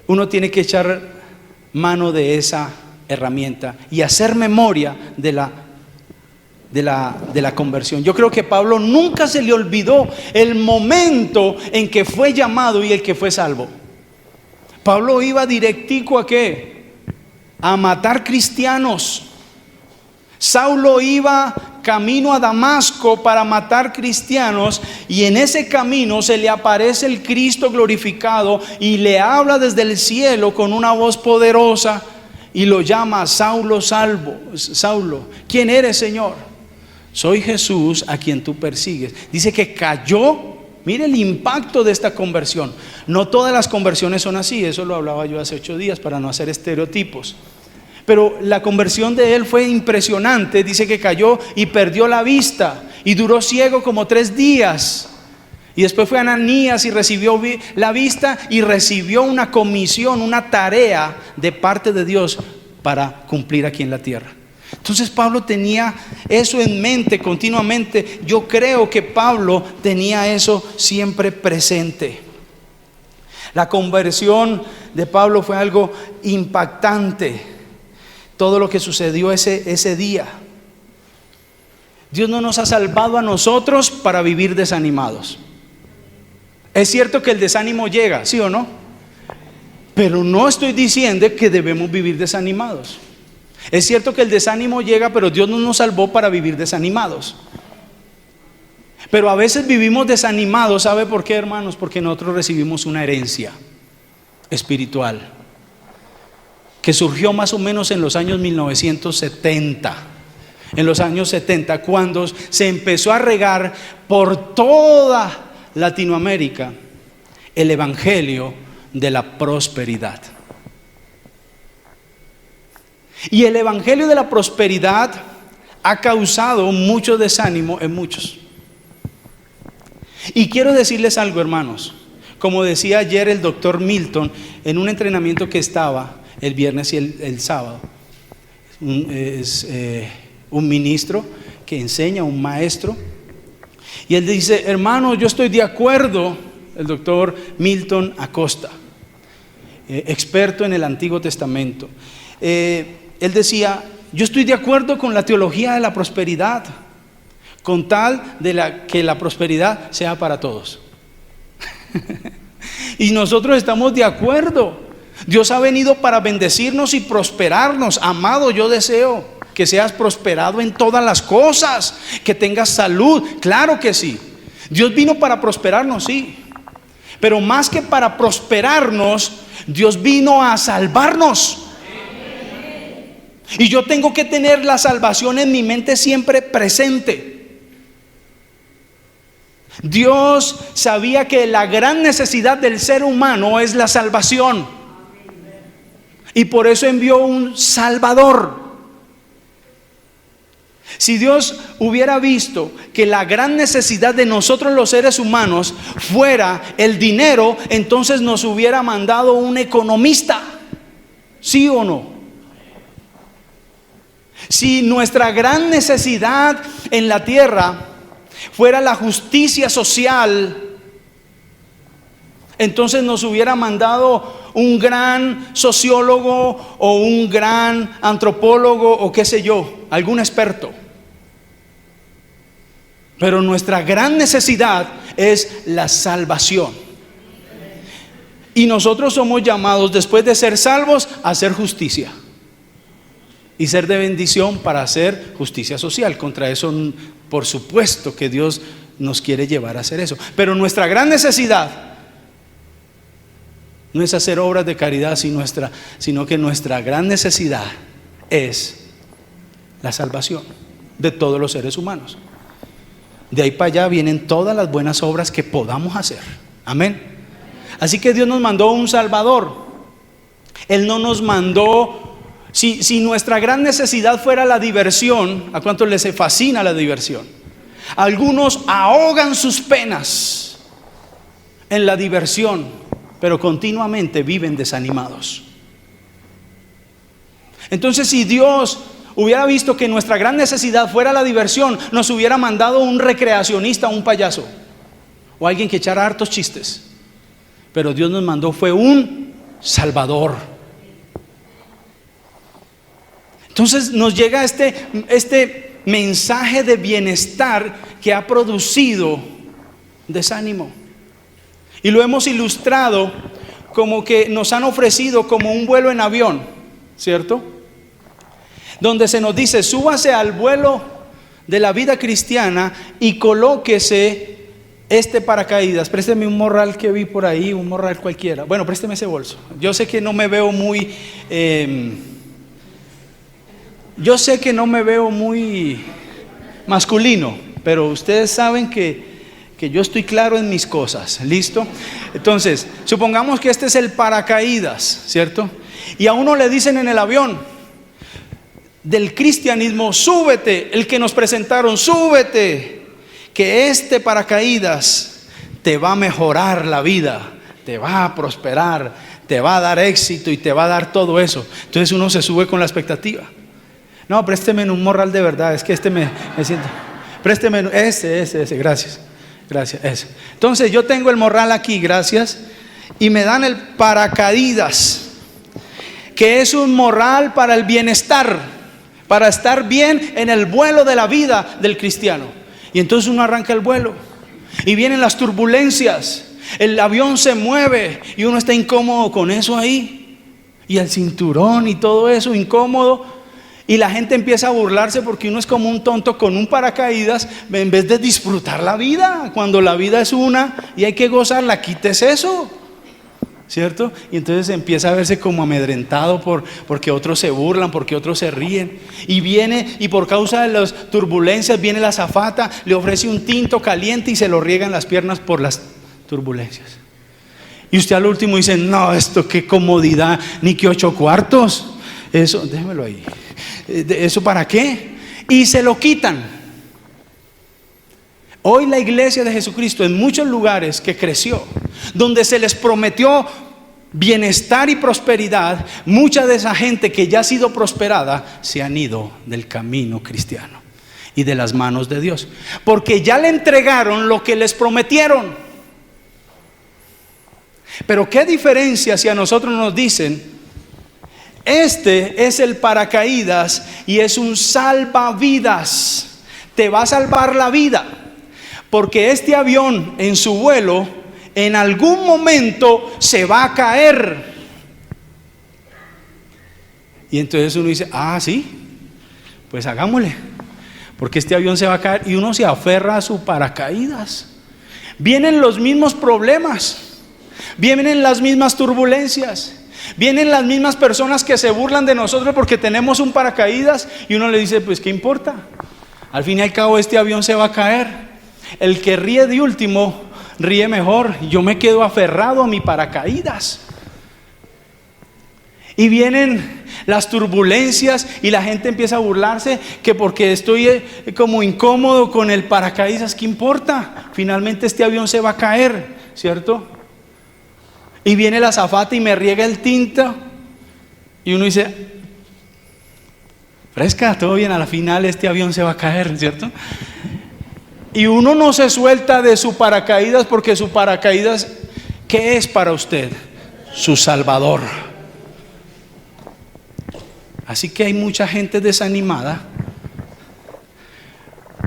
uno tiene que echar mano de esa herramienta y hacer memoria de la conversión. Yo creo que Pablo nunca se le olvidó el momento en que fue llamado y el que fue salvo. Pablo iba directico ¿a qué? A matar cristianos. Saulo iba camino a Damasco para matar cristianos, y en ese camino se le aparece el Cristo glorificado y le habla desde el cielo con una voz poderosa y lo llama: Saulo, Saulo, ¿quién eres, Señor? Soy Jesús a quien tú persigues. Dice que cayó. Mire el impacto de esta conversión. No todas las conversiones son así, eso lo hablaba yo hace 8 días para no hacer estereotipos. Pero la conversión de él fue impresionante. Dice que cayó y perdió la vista y duró ciego como 3 días. Y después fue a Ananías y recibió la vista y recibió una comisión, una tarea de parte de Dios para cumplir aquí en la tierra. Entonces Pablo tenía eso en mente continuamente. Yo creo que Pablo tenía eso siempre presente. La conversión de Pablo fue algo impactante. Todo lo que sucedió ese día. Dios no nos ha salvado a nosotros para vivir desanimados. Es cierto que el desánimo llega, ¿sí o no? Pero no estoy diciendo que debemos vivir desanimados. Es cierto que el desánimo llega, pero Dios no nos salvó para vivir desanimados. Pero a veces vivimos desanimados. ¿Sabe por qué, hermanos? Porque nosotros recibimos una herencia espiritual que surgió más o menos en los años 1970. En los años 70, cuando se empezó a regar por toda Latinoamérica el evangelio de la prosperidad. Y el evangelio de la prosperidad ha causado mucho desánimo en muchos. Y quiero decirles algo, hermanos. Como decía ayer el doctor Milton en un entrenamiento que estaba el viernes y el sábado, es un ministro que enseña, un maestro, y él dice: hermano, yo estoy de acuerdo, el doctor Milton Acosta, experto en el Antiguo Testamento, él decía: yo estoy de acuerdo con la teología de la prosperidad, con tal de que la prosperidad sea para todos. Y nosotros estamos de acuerdo. Dios ha venido para bendecirnos y prosperarnos. Amado, yo deseo que seas prosperado en todas las cosas, que tengas salud. Claro que sí. Dios vino para prosperarnos, sí. Pero más que para prosperarnos, Dios vino a salvarnos. Y yo tengo que tener la salvación en mi mente siempre presente. Dios sabía que la gran necesidad del ser humano es la salvación. Y por eso envió un Salvador. Si Dios hubiera visto que la gran necesidad de nosotros los seres humanos fuera el dinero, entonces nos hubiera mandado un economista. ¿Sí o no? Si nuestra gran necesidad en la tierra fuera la justicia social, entonces nos hubiera mandado un gran sociólogo o un gran antropólogo o qué sé yo, algún experto. Pero nuestra gran necesidad es la salvación. Y nosotros somos llamados, después de ser salvos, a hacer justicia. Y ser de bendición para hacer justicia social. Contra eso, por supuesto que Dios nos quiere llevar a hacer eso. Pero nuestra gran necesidad no es hacer obras de caridad, sino que nuestra gran necesidad es la salvación de todos los seres humanos. De ahí para allá vienen todas las buenas obras que podamos hacer. Amén. Así que Dios nos mandó un Salvador. Él no nos mandó. Si nuestra gran necesidad fuera la diversión, ¿a cuántos les fascina la diversión? Algunos ahogan sus penas en la diversión, pero continuamente viven desanimados. Entonces, si Dios hubiera visto que nuestra gran necesidad fuera la diversión, nos hubiera mandado un recreacionista, un payaso, o alguien que echara hartos chistes. Pero Dios nos mandó fue un Salvador. Entonces nos llega este mensaje de bienestar que ha producido desánimo. Y lo hemos ilustrado como que nos han ofrecido como un vuelo en avión, ¿cierto? Donde se nos dice: súbase al vuelo de la vida cristiana y colóquese este paracaídas. Présteme un morral que vi por ahí, un morral cualquiera. Bueno, présteme ese bolso. Yo sé que no me veo muy masculino, pero ustedes saben que yo estoy claro en mis cosas. ¿Listo? Entonces, supongamos que este es el paracaídas, ¿cierto? Y a uno le dicen en el avión: del cristianismo, súbete, el que nos presentaron, súbete, que este paracaídas te va a mejorar la vida, te va a prosperar, te va a dar éxito y te va a dar todo eso. Entonces uno se sube con la expectativa. No, présteme un morral de verdad, es que este me siento. Présteme ese, gracias, ese. Entonces yo tengo el morral aquí, gracias, y me dan el paracaídas, que es un morral para el bienestar, para estar bien en el vuelo de la vida del cristiano. Y entonces uno arranca el vuelo y vienen las turbulencias, el avión se mueve y uno está incómodo con eso ahí, y el cinturón y todo eso incómodo. Y la gente empieza a burlarse porque uno es como un tonto con un paracaídas, en vez de disfrutar la vida. Cuando la vida es una y hay que gozarla, quites eso, ¿cierto? Y entonces empieza a verse como amedrentado porque otros se burlan, porque otros se ríen. Y por causa de las turbulencias viene la azafata, le ofrece un tinto caliente y se lo riega en las piernas por las turbulencias. Y usted al último dice, no, esto qué comodidad, ni que 8 cuartos. Eso, déjemelo ahí. ¿Eso para qué? Y se lo quitan. Hoy la iglesia de Jesucristo en muchos lugares que creció, donde se les prometió bienestar y prosperidad, mucha de esa gente que ya ha sido prosperada se han ido del camino cristiano y de las manos de Dios, porque ya le entregaron lo que les prometieron. Pero qué diferencia si a nosotros nos dicen: este es el paracaídas y es un salvavidas, te va a salvar la vida, porque este avión en su vuelo en algún momento se va a caer. Y entonces uno dice, sí, pues hagámosle, porque este avión se va a caer, y uno se aferra a su paracaídas. Vienen los mismos problemas, vienen las mismas turbulencias, vienen las mismas personas que se burlan de nosotros porque tenemos un paracaídas, y uno le dice, pues qué importa, al fin y al cabo este avión se va a caer. El que ríe de último ríe mejor. Yo me quedo aferrado a mi paracaídas. Y vienen las turbulencias y la gente empieza a burlarse, que porque estoy como incómodo con el paracaídas, ¿qué importa? Finalmente este avión se va a caer, ¿cierto? Y viene la azafata y me riega el tinto y uno dice, fresca, todo bien, a la final este avión se va a caer, ¿cierto? Y uno no se suelta de su paracaídas, porque su paracaídas, ¿qué es para usted? Su Salvador. Así que hay mucha gente desanimada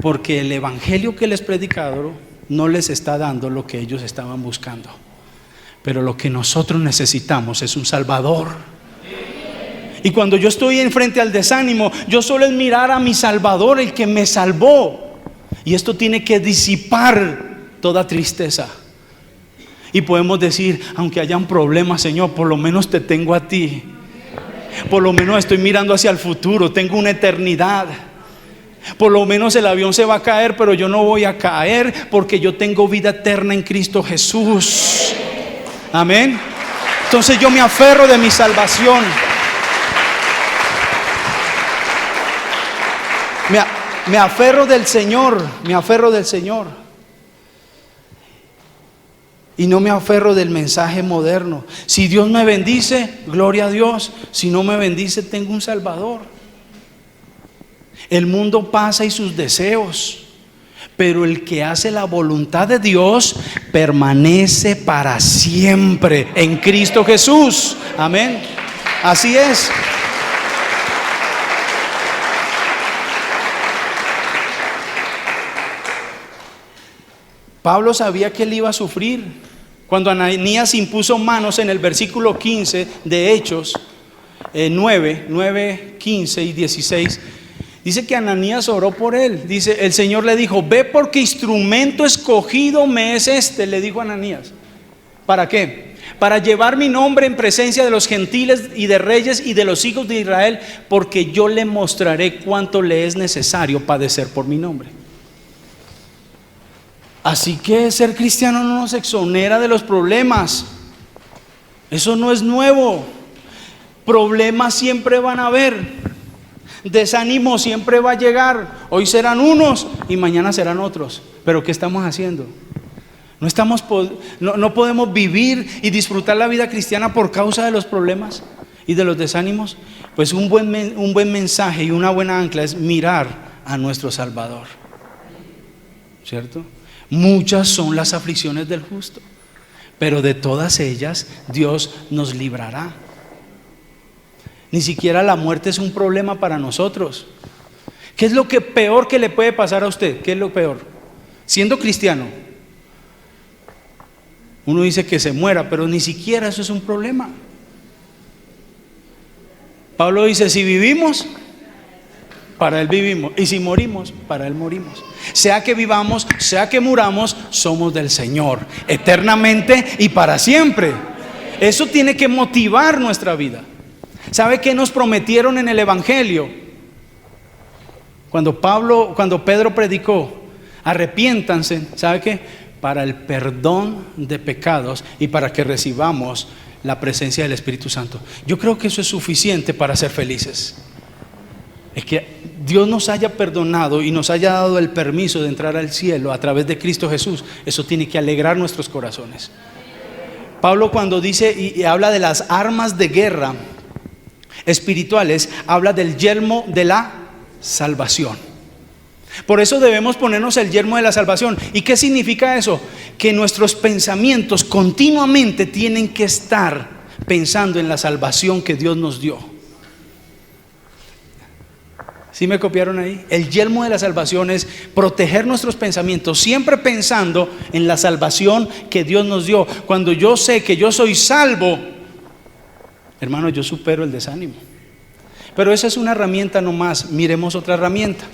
porque el evangelio que les predicaron no les está dando lo que ellos estaban buscando. Pero lo que nosotros necesitamos es un Salvador. Y cuando yo estoy enfrente al desánimo, yo solo es mirar a mi Salvador, el que me salvó. Y esto tiene que disipar toda tristeza. Y podemos decir, aunque haya un problema, Señor, por lo menos te tengo a ti. Por lo menos estoy mirando hacia el futuro, tengo una eternidad. Por lo menos el avión se va a caer, pero yo no voy a caer, porque yo tengo vida eterna en Cristo Jesús. Amén. Entonces yo me aferro de mi salvación. Me aferro del Señor, me aferro del Señor. Y no me aferro del mensaje moderno. Si Dios me bendice, gloria a Dios. Si no me bendice, tengo un Salvador. El mundo pasa y sus deseos, pero el que hace la voluntad de Dios permanece para siempre en Cristo Jesús. Amén. Así es. Pablo sabía que él iba a sufrir. Cuando Ananías impuso manos en el versículo 15 de Hechos 9, 15 y 16, dice que Ananías oró por él. Dice, el Señor le dijo, ve, porque instrumento escogido me es este, le dijo a Ananías. ¿Para qué? Para llevar mi nombre en presencia de los gentiles y de reyes y de los hijos de Israel, porque yo le mostraré cuánto le es necesario padecer por mi nombre. Así que ser cristiano no nos exonera de los problemas. Eso no es nuevo. Problemas siempre van a haber. Desánimo siempre va a llegar. Hoy serán unos y mañana serán otros. Pero ¿qué estamos haciendo? No podemos vivir y disfrutar la vida cristiana por causa de los problemas y de los desánimos. Pues un buen mensaje y una buena ancla es mirar a nuestro Salvador, ¿cierto? Muchas son las aflicciones del justo, pero de todas ellas Dios nos librará. Ni siquiera la muerte es un problema para nosotros. ¿Qué es lo peor que le puede pasar a usted? ¿Qué es lo peor? Siendo cristiano, uno dice que se muera, pero ni siquiera eso es un problema. Pablo dice, si vivimos, para Él vivimos, y si morimos, para Él morimos. Sea que vivamos, sea que muramos, somos del Señor, eternamente y para siempre. Eso tiene que motivar nuestra vida. ¿Sabe qué nos prometieron en el Evangelio? Cuando Pedro predicó, arrepiéntanse, ¿sabe qué? Para el perdón de pecados y para que recibamos la presencia del Espíritu Santo. Yo creo que eso es suficiente para ser felices. Es que Dios nos haya perdonado y nos haya dado el permiso de entrar al cielo a través de Cristo Jesús. Eso tiene que alegrar nuestros corazones. Pablo, cuando dice y habla de las armas de guerra espirituales, habla del yelmo de la salvación. Por eso debemos ponernos el yelmo de la salvación. ¿Y qué significa eso? Que nuestros pensamientos continuamente tienen que estar pensando en la salvación que Dios nos dio. ¿Sí me copiaron ahí? El yelmo de la salvación es proteger nuestros pensamientos, siempre pensando en la salvación que Dios nos dio. Cuando yo sé que yo soy salvo, hermano, yo supero el desánimo. Pero esa es una herramienta nomás. Miremos otra herramienta.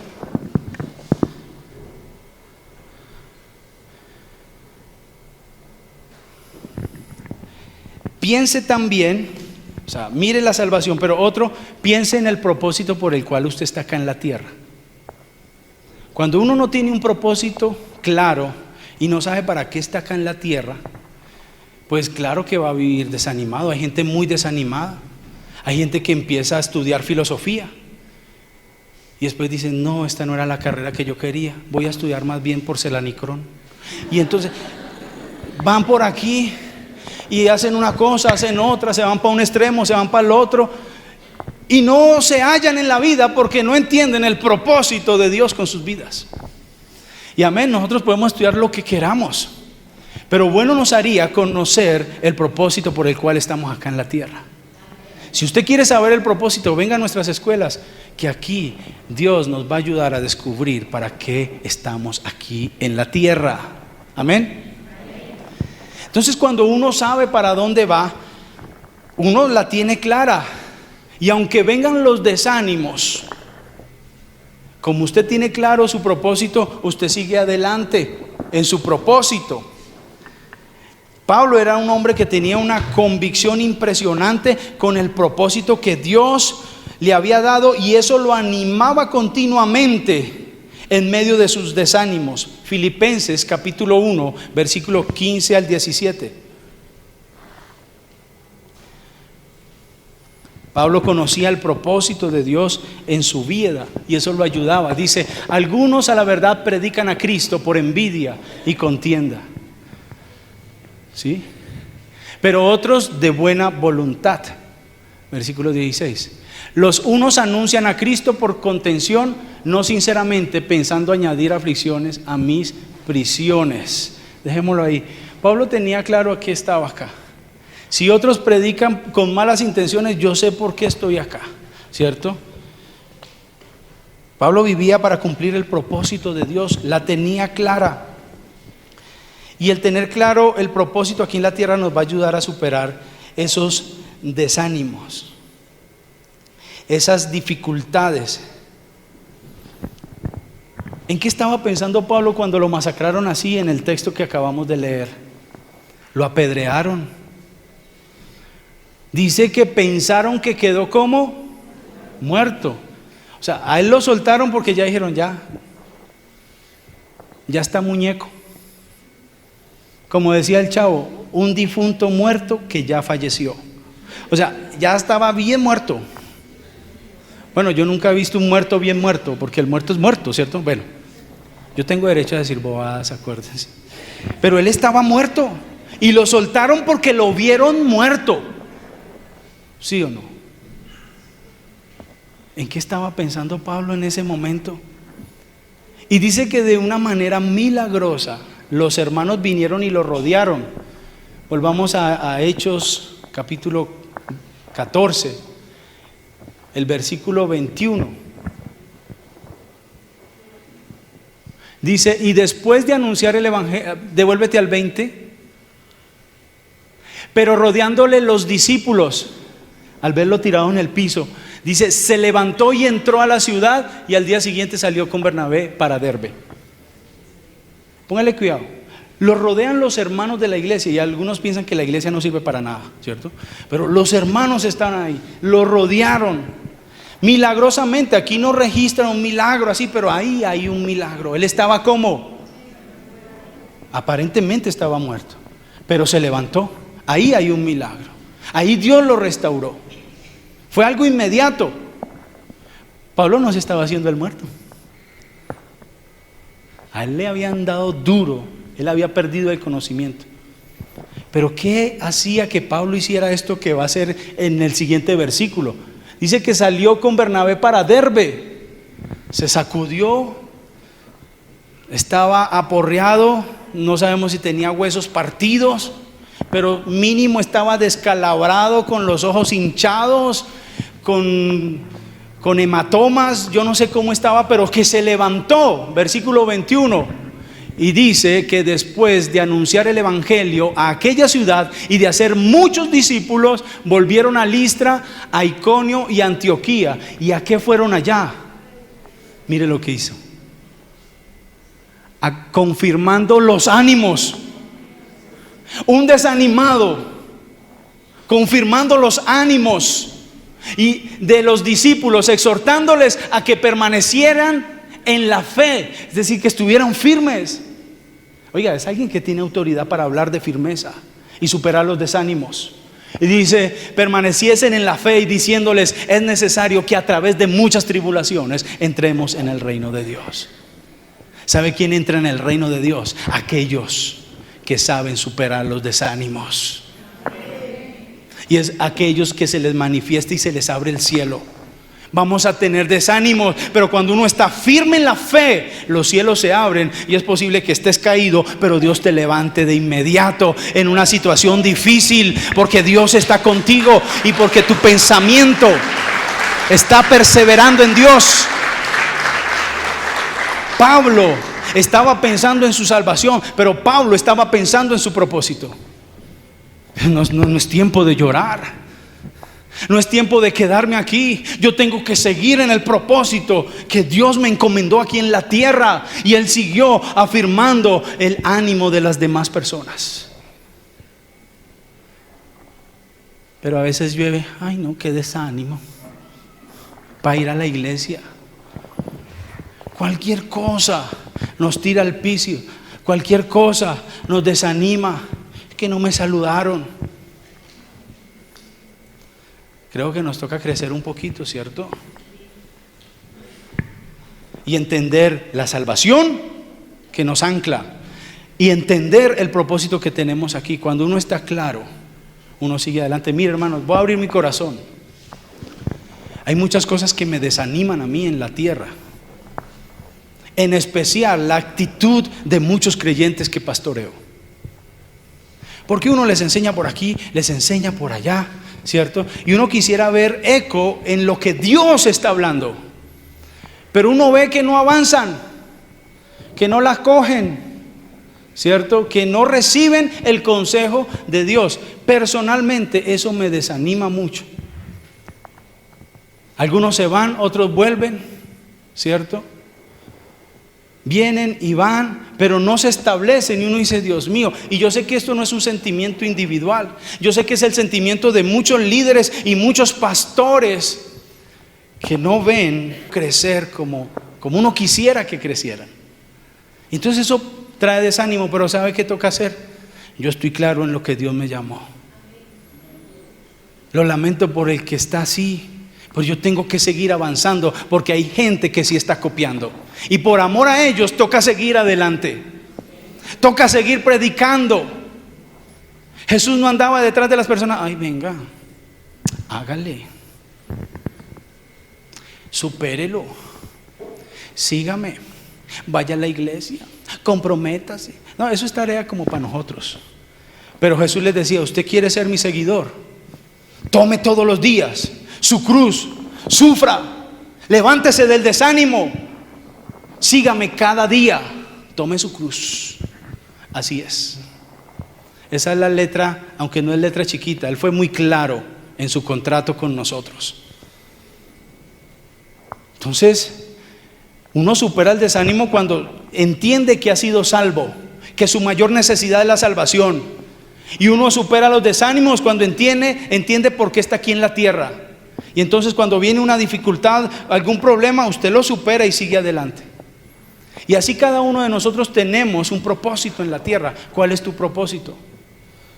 Piense también, o sea, mire la salvación, pero otro, piense en el propósito por el cual usted está acá en la tierra. Cuando uno no tiene un propósito claro y no sabe para qué está acá en la tierra, pues claro que va a vivir desanimado. Hay gente muy desanimada. Hay gente que empieza a estudiar filosofía y después dice, no, esta no era la carrera que yo quería, voy a estudiar más bien porcelanicrón. Y entonces van por aquí y hacen una cosa, hacen otra, se van para un extremo, se van para el otro y no se hallan en la vida porque no entienden el propósito de Dios con sus vidas. Y amén, nosotros podemos estudiar lo que queramos, pero bueno nos haría conocer el propósito por el cual estamos acá en la tierra. Si usted quiere saber el propósito, venga a nuestras escuelas, que aquí Dios nos va a ayudar a descubrir para qué estamos aquí en la tierra. Amén. Entonces, cuando uno sabe para dónde va, uno la tiene clara. Y aunque vengan los desánimos, como usted tiene claro su propósito, usted sigue adelante en su propósito. Pablo era un hombre que tenía una convicción impresionante con el propósito que Dios le había dado, y eso lo animaba continuamente en medio de sus desánimos. Filipenses capítulo 1, versículo 15 al 17. Pablo conocía el propósito de Dios en su vida y eso lo ayudaba. Dice, algunos a la verdad predican a Cristo por envidia y contienda, ¿sí? Pero otros de buena voluntad. Versículo 16. Los unos anuncian a Cristo por contención, no sinceramente, pensando añadir aflicciones a mis prisiones. Dejémoslo ahí. Pablo tenía claro a qué estaba acá. Si otros predican con malas intenciones, yo sé por qué estoy acá, ¿cierto? Pablo vivía para cumplir el propósito de Dios, la tenía clara. Y el tener claro el propósito aquí en la tierra nos va a ayudar a superar esos desánimos, esas dificultades. ¿En qué estaba pensando Pablo cuando lo masacraron así en el texto que acabamos de leer? Lo apedrearon. Dice que pensaron que quedó como muerto. O sea, a él lo soltaron porque ya dijeron, ya está muñeco. Como decía el chavo, un difunto muerto que ya falleció. O sea, ya estaba bien muerto. Bueno, yo nunca he visto un muerto bien muerto, porque el muerto es muerto, ¿cierto? Bueno, yo tengo derecho a decir bobadas, acuérdense. Pero él estaba muerto y lo soltaron porque lo vieron muerto. ¿Sí o no? ¿En qué estaba pensando Pablo en ese momento? Y dice que de una manera milagrosa los hermanos vinieron y lo rodearon. Volvamos a Hechos capítulo 14, el versículo 21. Dice, y después de anunciar el evangelio, devuélvete al 20. Pero rodeándole los discípulos, al verlo tirado en el piso, dice, se levantó y entró a la ciudad y al día siguiente salió con Bernabé para Derbe. Póngale cuidado. Lo rodean los hermanos de la iglesia y algunos piensan que la iglesia no sirve para nada, ¿cierto? Pero los hermanos están ahí, lo rodearon. Milagrosamente, aquí no registran un milagro así, pero ahí hay un milagro. Él estaba como, aparentemente estaba muerto, pero se levantó. Ahí hay un milagro. Ahí Dios lo restauró. Fue algo inmediato. Pablo no se estaba haciendo el muerto. A él le habían dado duro. Él había perdido el conocimiento. Pero ¿qué hacía que Pablo hiciera esto que va a ser en el siguiente versículo? Dice que salió con Bernabé para Derbe. Se sacudió. Estaba aporreado. No sabemos si tenía huesos partidos, pero mínimo estaba descalabrado, con los ojos hinchados, con hematomas. Yo no sé cómo estaba, pero que se levantó. Versículo 21. Y dice que después de anunciar el evangelio a aquella ciudad y de hacer muchos discípulos, volvieron a Listra, a Iconio y a Antioquía. ¿Y a qué fueron allá? Mire lo que hizo. Confirmando los ánimos. Un desanimado confirmando los ánimos y de los discípulos, exhortándoles a que permanecieran en la fe, es decir, que estuvieran firmes. Oiga, es alguien que tiene autoridad para hablar de firmeza y superar los desánimos. Y dice, permaneciesen en la fe y diciéndoles, es necesario que a través de muchas tribulaciones entremos en el reino de Dios. ¿Sabe quién entra en el reino de Dios? Aquellos que saben superar los desánimos. Y es aquellos que se les manifiesta y se les abre el cielo. Vamos a tener desánimos, pero cuando uno está firme en la fe, los cielos se abren y es posible que estés caído, pero Dios te levante de inmediato en una situación difícil, porque Dios está contigo y porque tu pensamiento está perseverando en Dios. Pablo estaba pensando en su salvación, pero Pablo estaba pensando en su propósito. No es tiempo de llorar. No es tiempo de quedarme aquí. Yo tengo que seguir en el propósito que Dios me encomendó aquí en la tierra. Y él siguió afirmando el ánimo de las demás personas. Pero a veces llueve, ay no, qué desánimo para ir a la iglesia. Cualquier cosa nos tira al piso. Cualquier cosa nos desanima. Que no me saludaron. Creo que nos toca crecer un poquito, ¿cierto? Y entender la salvación que nos ancla y entender el propósito que tenemos aquí. Cuando uno está claro, uno sigue adelante. Mire, hermanos, voy a abrir mi corazón. Hay muchas cosas que me desaniman a mí en la tierra. En especial la actitud de muchos creyentes que pastoreo. Porque uno les enseña por aquí, les enseña por allá, ¿cierto? Y uno quisiera ver eco en lo que Dios está hablando, pero uno ve que no avanzan, que no las cogen, ¿cierto? Que no reciben el consejo de Dios. Personalmente eso me desanima mucho. Algunos se van, otros vuelven, ¿cierto? Vienen y van, pero no se establecen y uno dice, Dios mío. Y yo sé que esto no es un sentimiento individual. Yo sé que es el sentimiento de muchos líderes y muchos pastores que no ven crecer como uno quisiera que crecieran. Entonces eso trae desánimo, pero ¿sabe qué toca hacer? Yo estoy claro en lo que Dios me llamó. Lo lamento por el que está así, Pues yo tengo que seguir avanzando porque hay gente que sí está copiando. Y por amor a ellos toca seguir adelante. Toca seguir predicando. Jesús no andaba detrás de las personas. Ay, venga, hágale, supérelo, sígame, vaya a la iglesia, comprométase. No, eso es tarea como para nosotros. Pero Jesús les decía: usted quiere ser mi seguidor, tome todos los días su cruz, sufra, levántese del desánimo, sígame cada día, tome su cruz. Así es. Esa es la letra, aunque no es letra chiquita. Él fue muy claro en su contrato con nosotros. Entonces, uno supera el desánimo cuando entiende que ha sido salvo, que su mayor necesidad es la salvación. Y uno supera los desánimos cuando entiende por qué está aquí en la tierra. Y entonces cuando viene una dificultad, algún problema, usted lo supera y sigue adelante. Y así cada uno de nosotros tenemos un propósito en la tierra. ¿Cuál es tu propósito?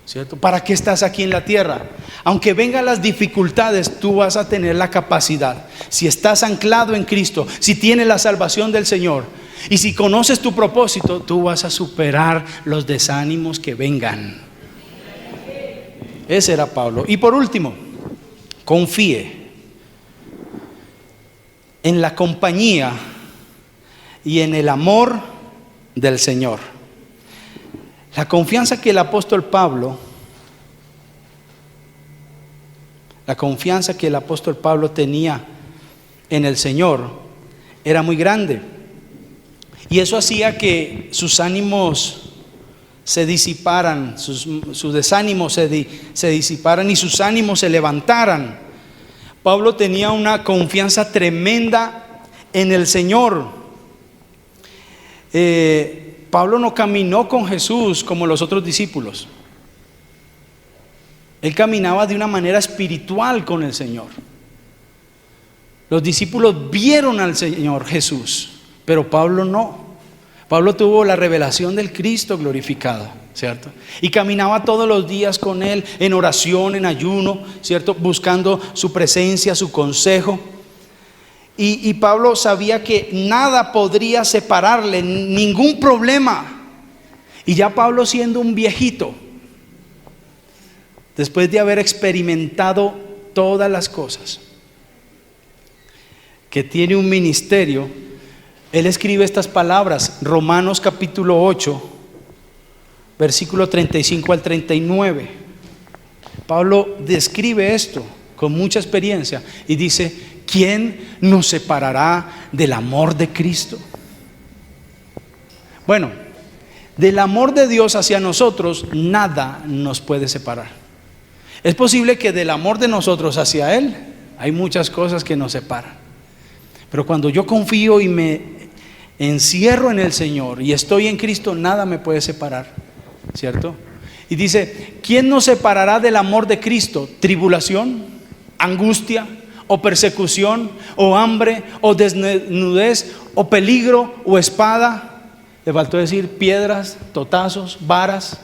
¿Cierto? ¿Para qué estás aquí en la tierra? Aunque vengan las dificultades, tú vas a tener la capacidad. Si estás anclado en Cristo, si tienes la salvación del Señor y si conoces tu propósito, tú vas a superar los desánimos que vengan. Ese era Pablo. Y por último, confíe en la compañía y en el amor del Señor. La confianza que el apóstol Pablo tenía en el Señor era muy grande. Y eso hacía que sus ánimos se disiparan, sus desánimos se disiparan y sus ánimos se levantaran. Pablo tenía una confianza tremenda en el Señor. Pablo no caminó con Jesús como los otros discípulos. Él caminaba de una manera espiritual con el Señor. Los discípulos vieron al Señor Jesús, pero Pablo no. Pablo tuvo la revelación del Cristo glorificado, ¿cierto? Y caminaba todos los días con Él en oración, en ayuno, ¿cierto? Buscando su presencia, su consejo. Y Pablo sabía que nada podría separarle, ningún problema. Y ya Pablo, siendo un viejito, después de haber experimentado todas las cosas, que tiene un ministerio, él escribe estas palabras, Romanos capítulo 8, versículo 35 al 39. Pablo describe esto con mucha experiencia y dice: ¿quién nos separará del amor de Cristo? Bueno, del amor de Dios hacia nosotros, nada nos puede separar. Es posible que del amor de nosotros hacia Él, hay muchas cosas que nos separan. Pero cuando yo confío y me encierro en el Señor y estoy en Cristo, nada me puede separar, ¿cierto? Y dice: ¿quién nos separará del amor de Cristo? ¿Tribulación? ¿Angustia? ¿O persecución? ¿O hambre? ¿O desnudez? ¿O peligro? ¿O espada? Le faltó decir piedras, totazos, varas.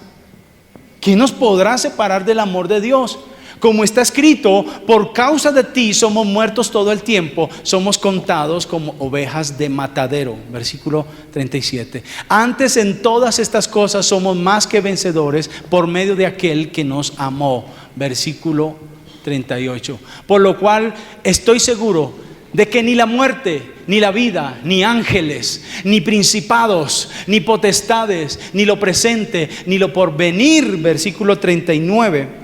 ¿Quién nos podrá separar del amor de Dios? Como está escrito: por causa de ti somos muertos todo el tiempo, somos contados como ovejas de matadero. Versículo 37. Antes en todas estas cosas somos más que vencedores por medio de aquel que nos amó. Versículo 38. Por lo cual estoy seguro de que ni la muerte, ni la vida, ni ángeles, ni principados, ni potestades, ni lo presente, ni lo porvenir, versículo 39,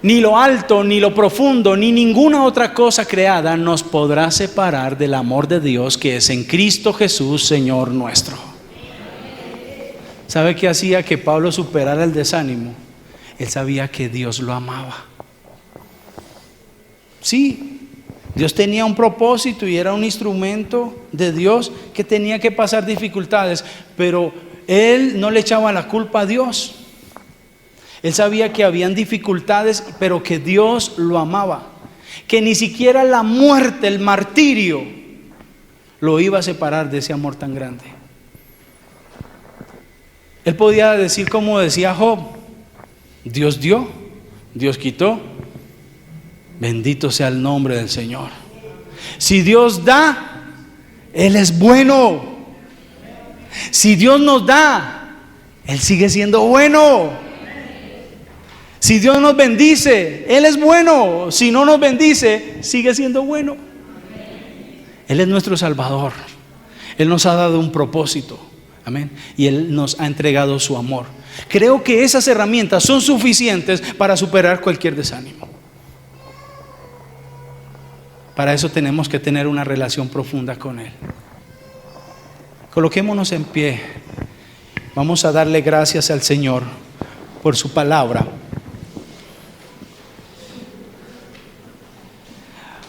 ni lo alto, ni lo profundo, ni ninguna otra cosa creada nos podrá separar del amor de Dios que es en Cristo Jesús, Señor nuestro. ¿Sabe qué hacía que Pablo superara el desánimo? Él sabía que Dios lo amaba. Sí, Dios tenía un propósito y era un instrumento de Dios que tenía que pasar dificultades, pero él no le echaba la culpa a Dios. Él sabía que habían dificultades, pero que Dios lo amaba, que ni siquiera la muerte, el martirio, lo iba a separar de ese amor tan grande. Él podía decir, como decía Job: Dios dio, Dios quitó, Bendito sea el nombre del Señor. Si Dios da, Él es bueno. Si Dios nos da, Él sigue siendo bueno. Si Dios nos bendice, Él es bueno. Si no nos bendice, sigue siendo bueno. Él es nuestro Salvador. Él nos ha dado un propósito. Amén. Y Él nos ha entregado su amor. Creo que esas herramientas son suficientes para superar cualquier desánimo. Para eso tenemos que tener una relación profunda con Él. Coloquémonos en pie. Vamos a darle gracias al Señor por su palabra.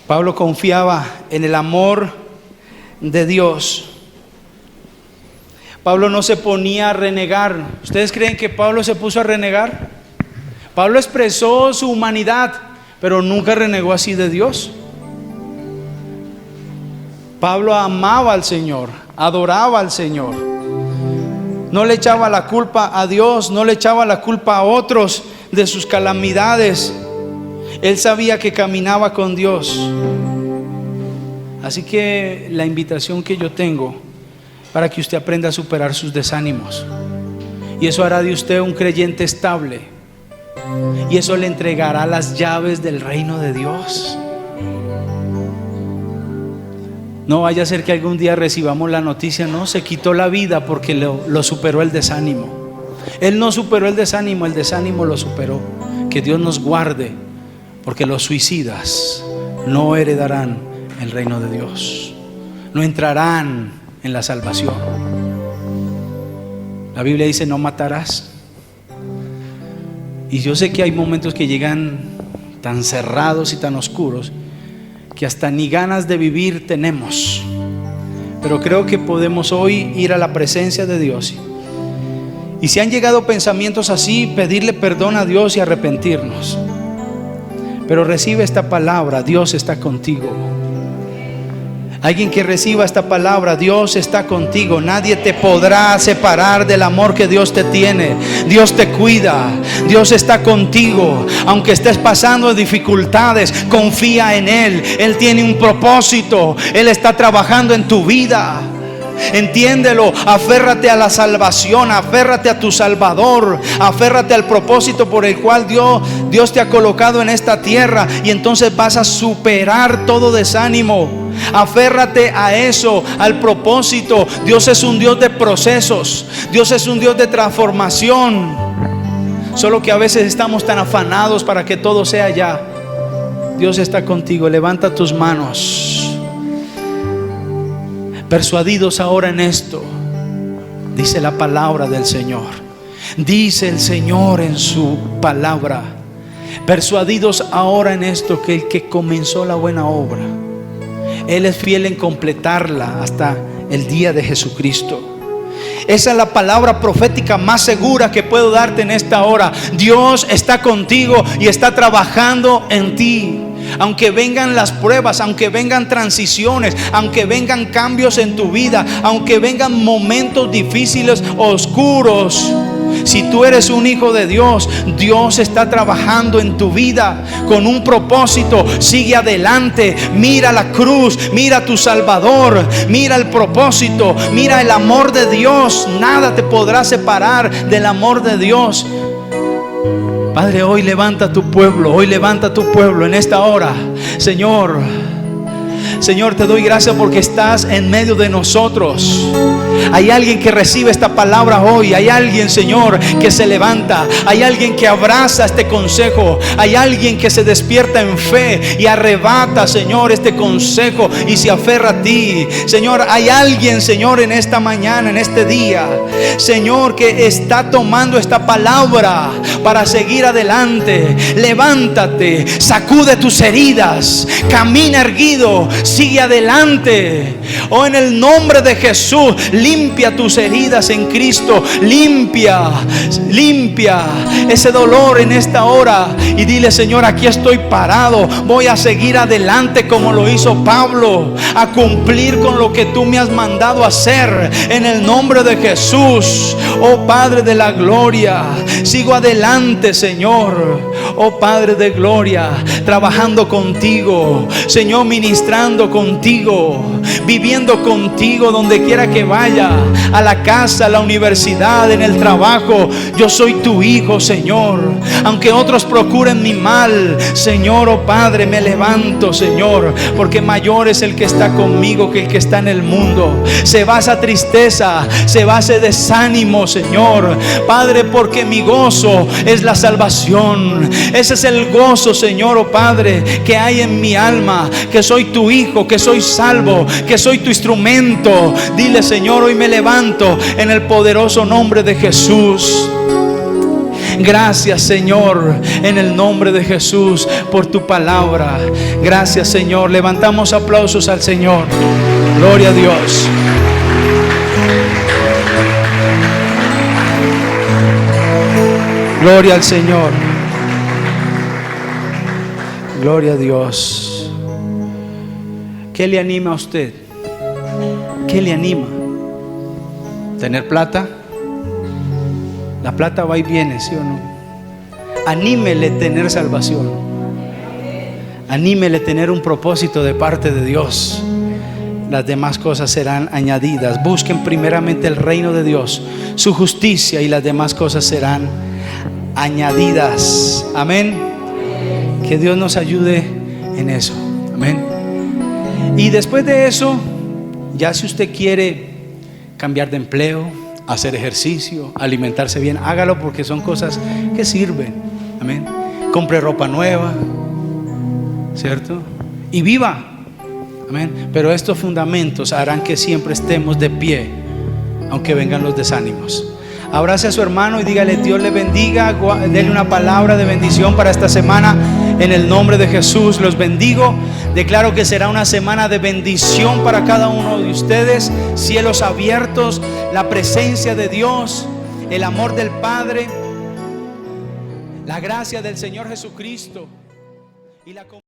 Pablo confiaba en el amor de Dios. Pablo no se ponía a renegar. ¿Ustedes creen que Pablo se puso a renegar? Pablo expresó su humanidad, pero nunca renegó así de Dios. Pablo amaba al Señor, adoraba al Señor. No le echaba la culpa a Dios, no le echaba la culpa a otros de sus calamidades. Él sabía que caminaba con Dios. Así que la invitación que yo tengo para que usted aprenda a superar sus desánimos, y eso hará de usted un creyente estable, y eso le entregará las llaves del reino de Dios. No vaya a ser que algún día recibamos la noticia: no, se quitó la vida porque lo superó el desánimo. Él no superó el desánimo lo superó. Que Dios nos guarde, porque los suicidas no heredarán el reino de Dios, no entrarán en la salvación. La Biblia dice: no matarás. Y yo sé que hay momentos que llegan tan cerrados y tan oscuros que hasta ni ganas de vivir tenemos. Pero creo que podemos hoy ir a la presencia de Dios, y si han llegado pensamientos así, pedirle perdón a Dios y arrepentirnos. Pero recibe esta palabra: Dios está contigo. Alguien que reciba esta palabra: Dios está contigo. Nadie te podrá separar del amor que Dios te tiene. Dios te cuida, Dios está contigo. Aunque estés pasando dificultades, confía en Él. Él tiene un propósito, Él está trabajando en tu vida. Entiéndelo, aférrate a la salvación, aférrate a tu Salvador, aférrate al propósito por el cual Dios te ha colocado en esta tierra, y entonces vas a superar todo desánimo. Aférrate a eso, al propósito. Dios es un Dios de procesos, Dios es un Dios de transformación. Solo que a veces estamos tan afanados para que todo sea ya. Dios está contigo. Levanta tus manos. Persuadidos ahora en esto, dice la palabra del Señor. Dice el Señor en su palabra: persuadidos ahora en esto, que el que comenzó la buena obra, Él es fiel en completarla hasta el día de Jesucristo. Esa es la palabra profética más segura que puedo darte en esta hora. Dios está contigo y está trabajando en ti. Aunque vengan las pruebas, aunque vengan transiciones, aunque vengan cambios en tu vida, aunque vengan momentos difíciles, oscuros, si tú eres un hijo de Dios, Dios está trabajando en tu vida con un propósito. Sigue adelante, mira la cruz, mira a tu Salvador, mira el propósito, mira el amor de Dios. Nada te podrá separar del amor de Dios. Padre, hoy levanta tu pueblo, hoy levanta tu pueblo en esta hora. Señor, te doy gracias porque estás en medio de nosotros. Hay alguien que recibe esta palabra hoy. Hay alguien, Señor, que se levanta. Hay alguien que abraza este consejo. Hay alguien que se despierta en fe y arrebata, Señor, este consejo y se aferra a ti. Señor, hay alguien, Señor, en esta mañana, en este día, Señor, que está tomando esta palabra para seguir adelante. Levántate, sacude tus heridas, camina erguido. sigue adelante. Oh, en el nombre de Jesús, limpia tus heridas en Cristo. Limpia ese dolor en esta hora. Y dile: Señor, aquí estoy parado. Voy a seguir adelante como lo hizo Pablo, a cumplir con lo que tú me has mandado a hacer. En el nombre de Jesús, oh Padre de la gloria, sigo adelante, Señor. Oh Padre de gloria, trabajando contigo, Señor, ministrando contigo, viviendo contigo donde quiera que vaya, a la casa, a la universidad, en el trabajo. Yo soy tu hijo, Señor. Aunque otros procuren mi mal, Señor, oh Padre, me levanto, Señor, porque mayor es el que está conmigo que el que está en el mundo. Se va esa tristeza, se va ese desánimo, Señor, Padre, porque mi gozo es la salvación. Ese es el gozo, Señor, oh Padre, que hay en mi alma, que soy tu hijo, que soy salvo, que soy tu instrumento. Dile: Señor, hoy me levanto en el poderoso nombre de Jesús. Gracias, Señor, en el nombre de Jesús, por tu palabra. Gracias, Señor. Levantamos aplausos al Señor. Gloria a Dios. Gloria al Señor. Gloria a Dios. ¿Qué le anima a usted? ¿Qué le anima? ¿Tener plata? La plata va y viene, ¿sí o no? Anímele tener salvación. Anímele tener un propósito de parte de Dios. Las demás cosas serán añadidas. Busquen primeramente el reino de Dios, su justicia, y las demás cosas serán añadidas. Amén. Que Dios nos ayude en eso. Amén. Y después de eso, ya si usted quiere cambiar de empleo, hacer ejercicio, alimentarse bien, hágalo, porque son cosas que sirven. Amén. Compre ropa nueva, ¿cierto? Y viva. Amén. Pero estos fundamentos harán que siempre estemos de pie, aunque vengan los desánimos. Abrace a su hermano y dígale: Dios le bendiga. Dele una palabra de bendición para esta semana. En el nombre de Jesús los bendigo. Declaro que será una semana de bendición para cada uno de ustedes. Cielos abiertos, la presencia de Dios, el amor del Padre, la gracia del Señor Jesucristo y la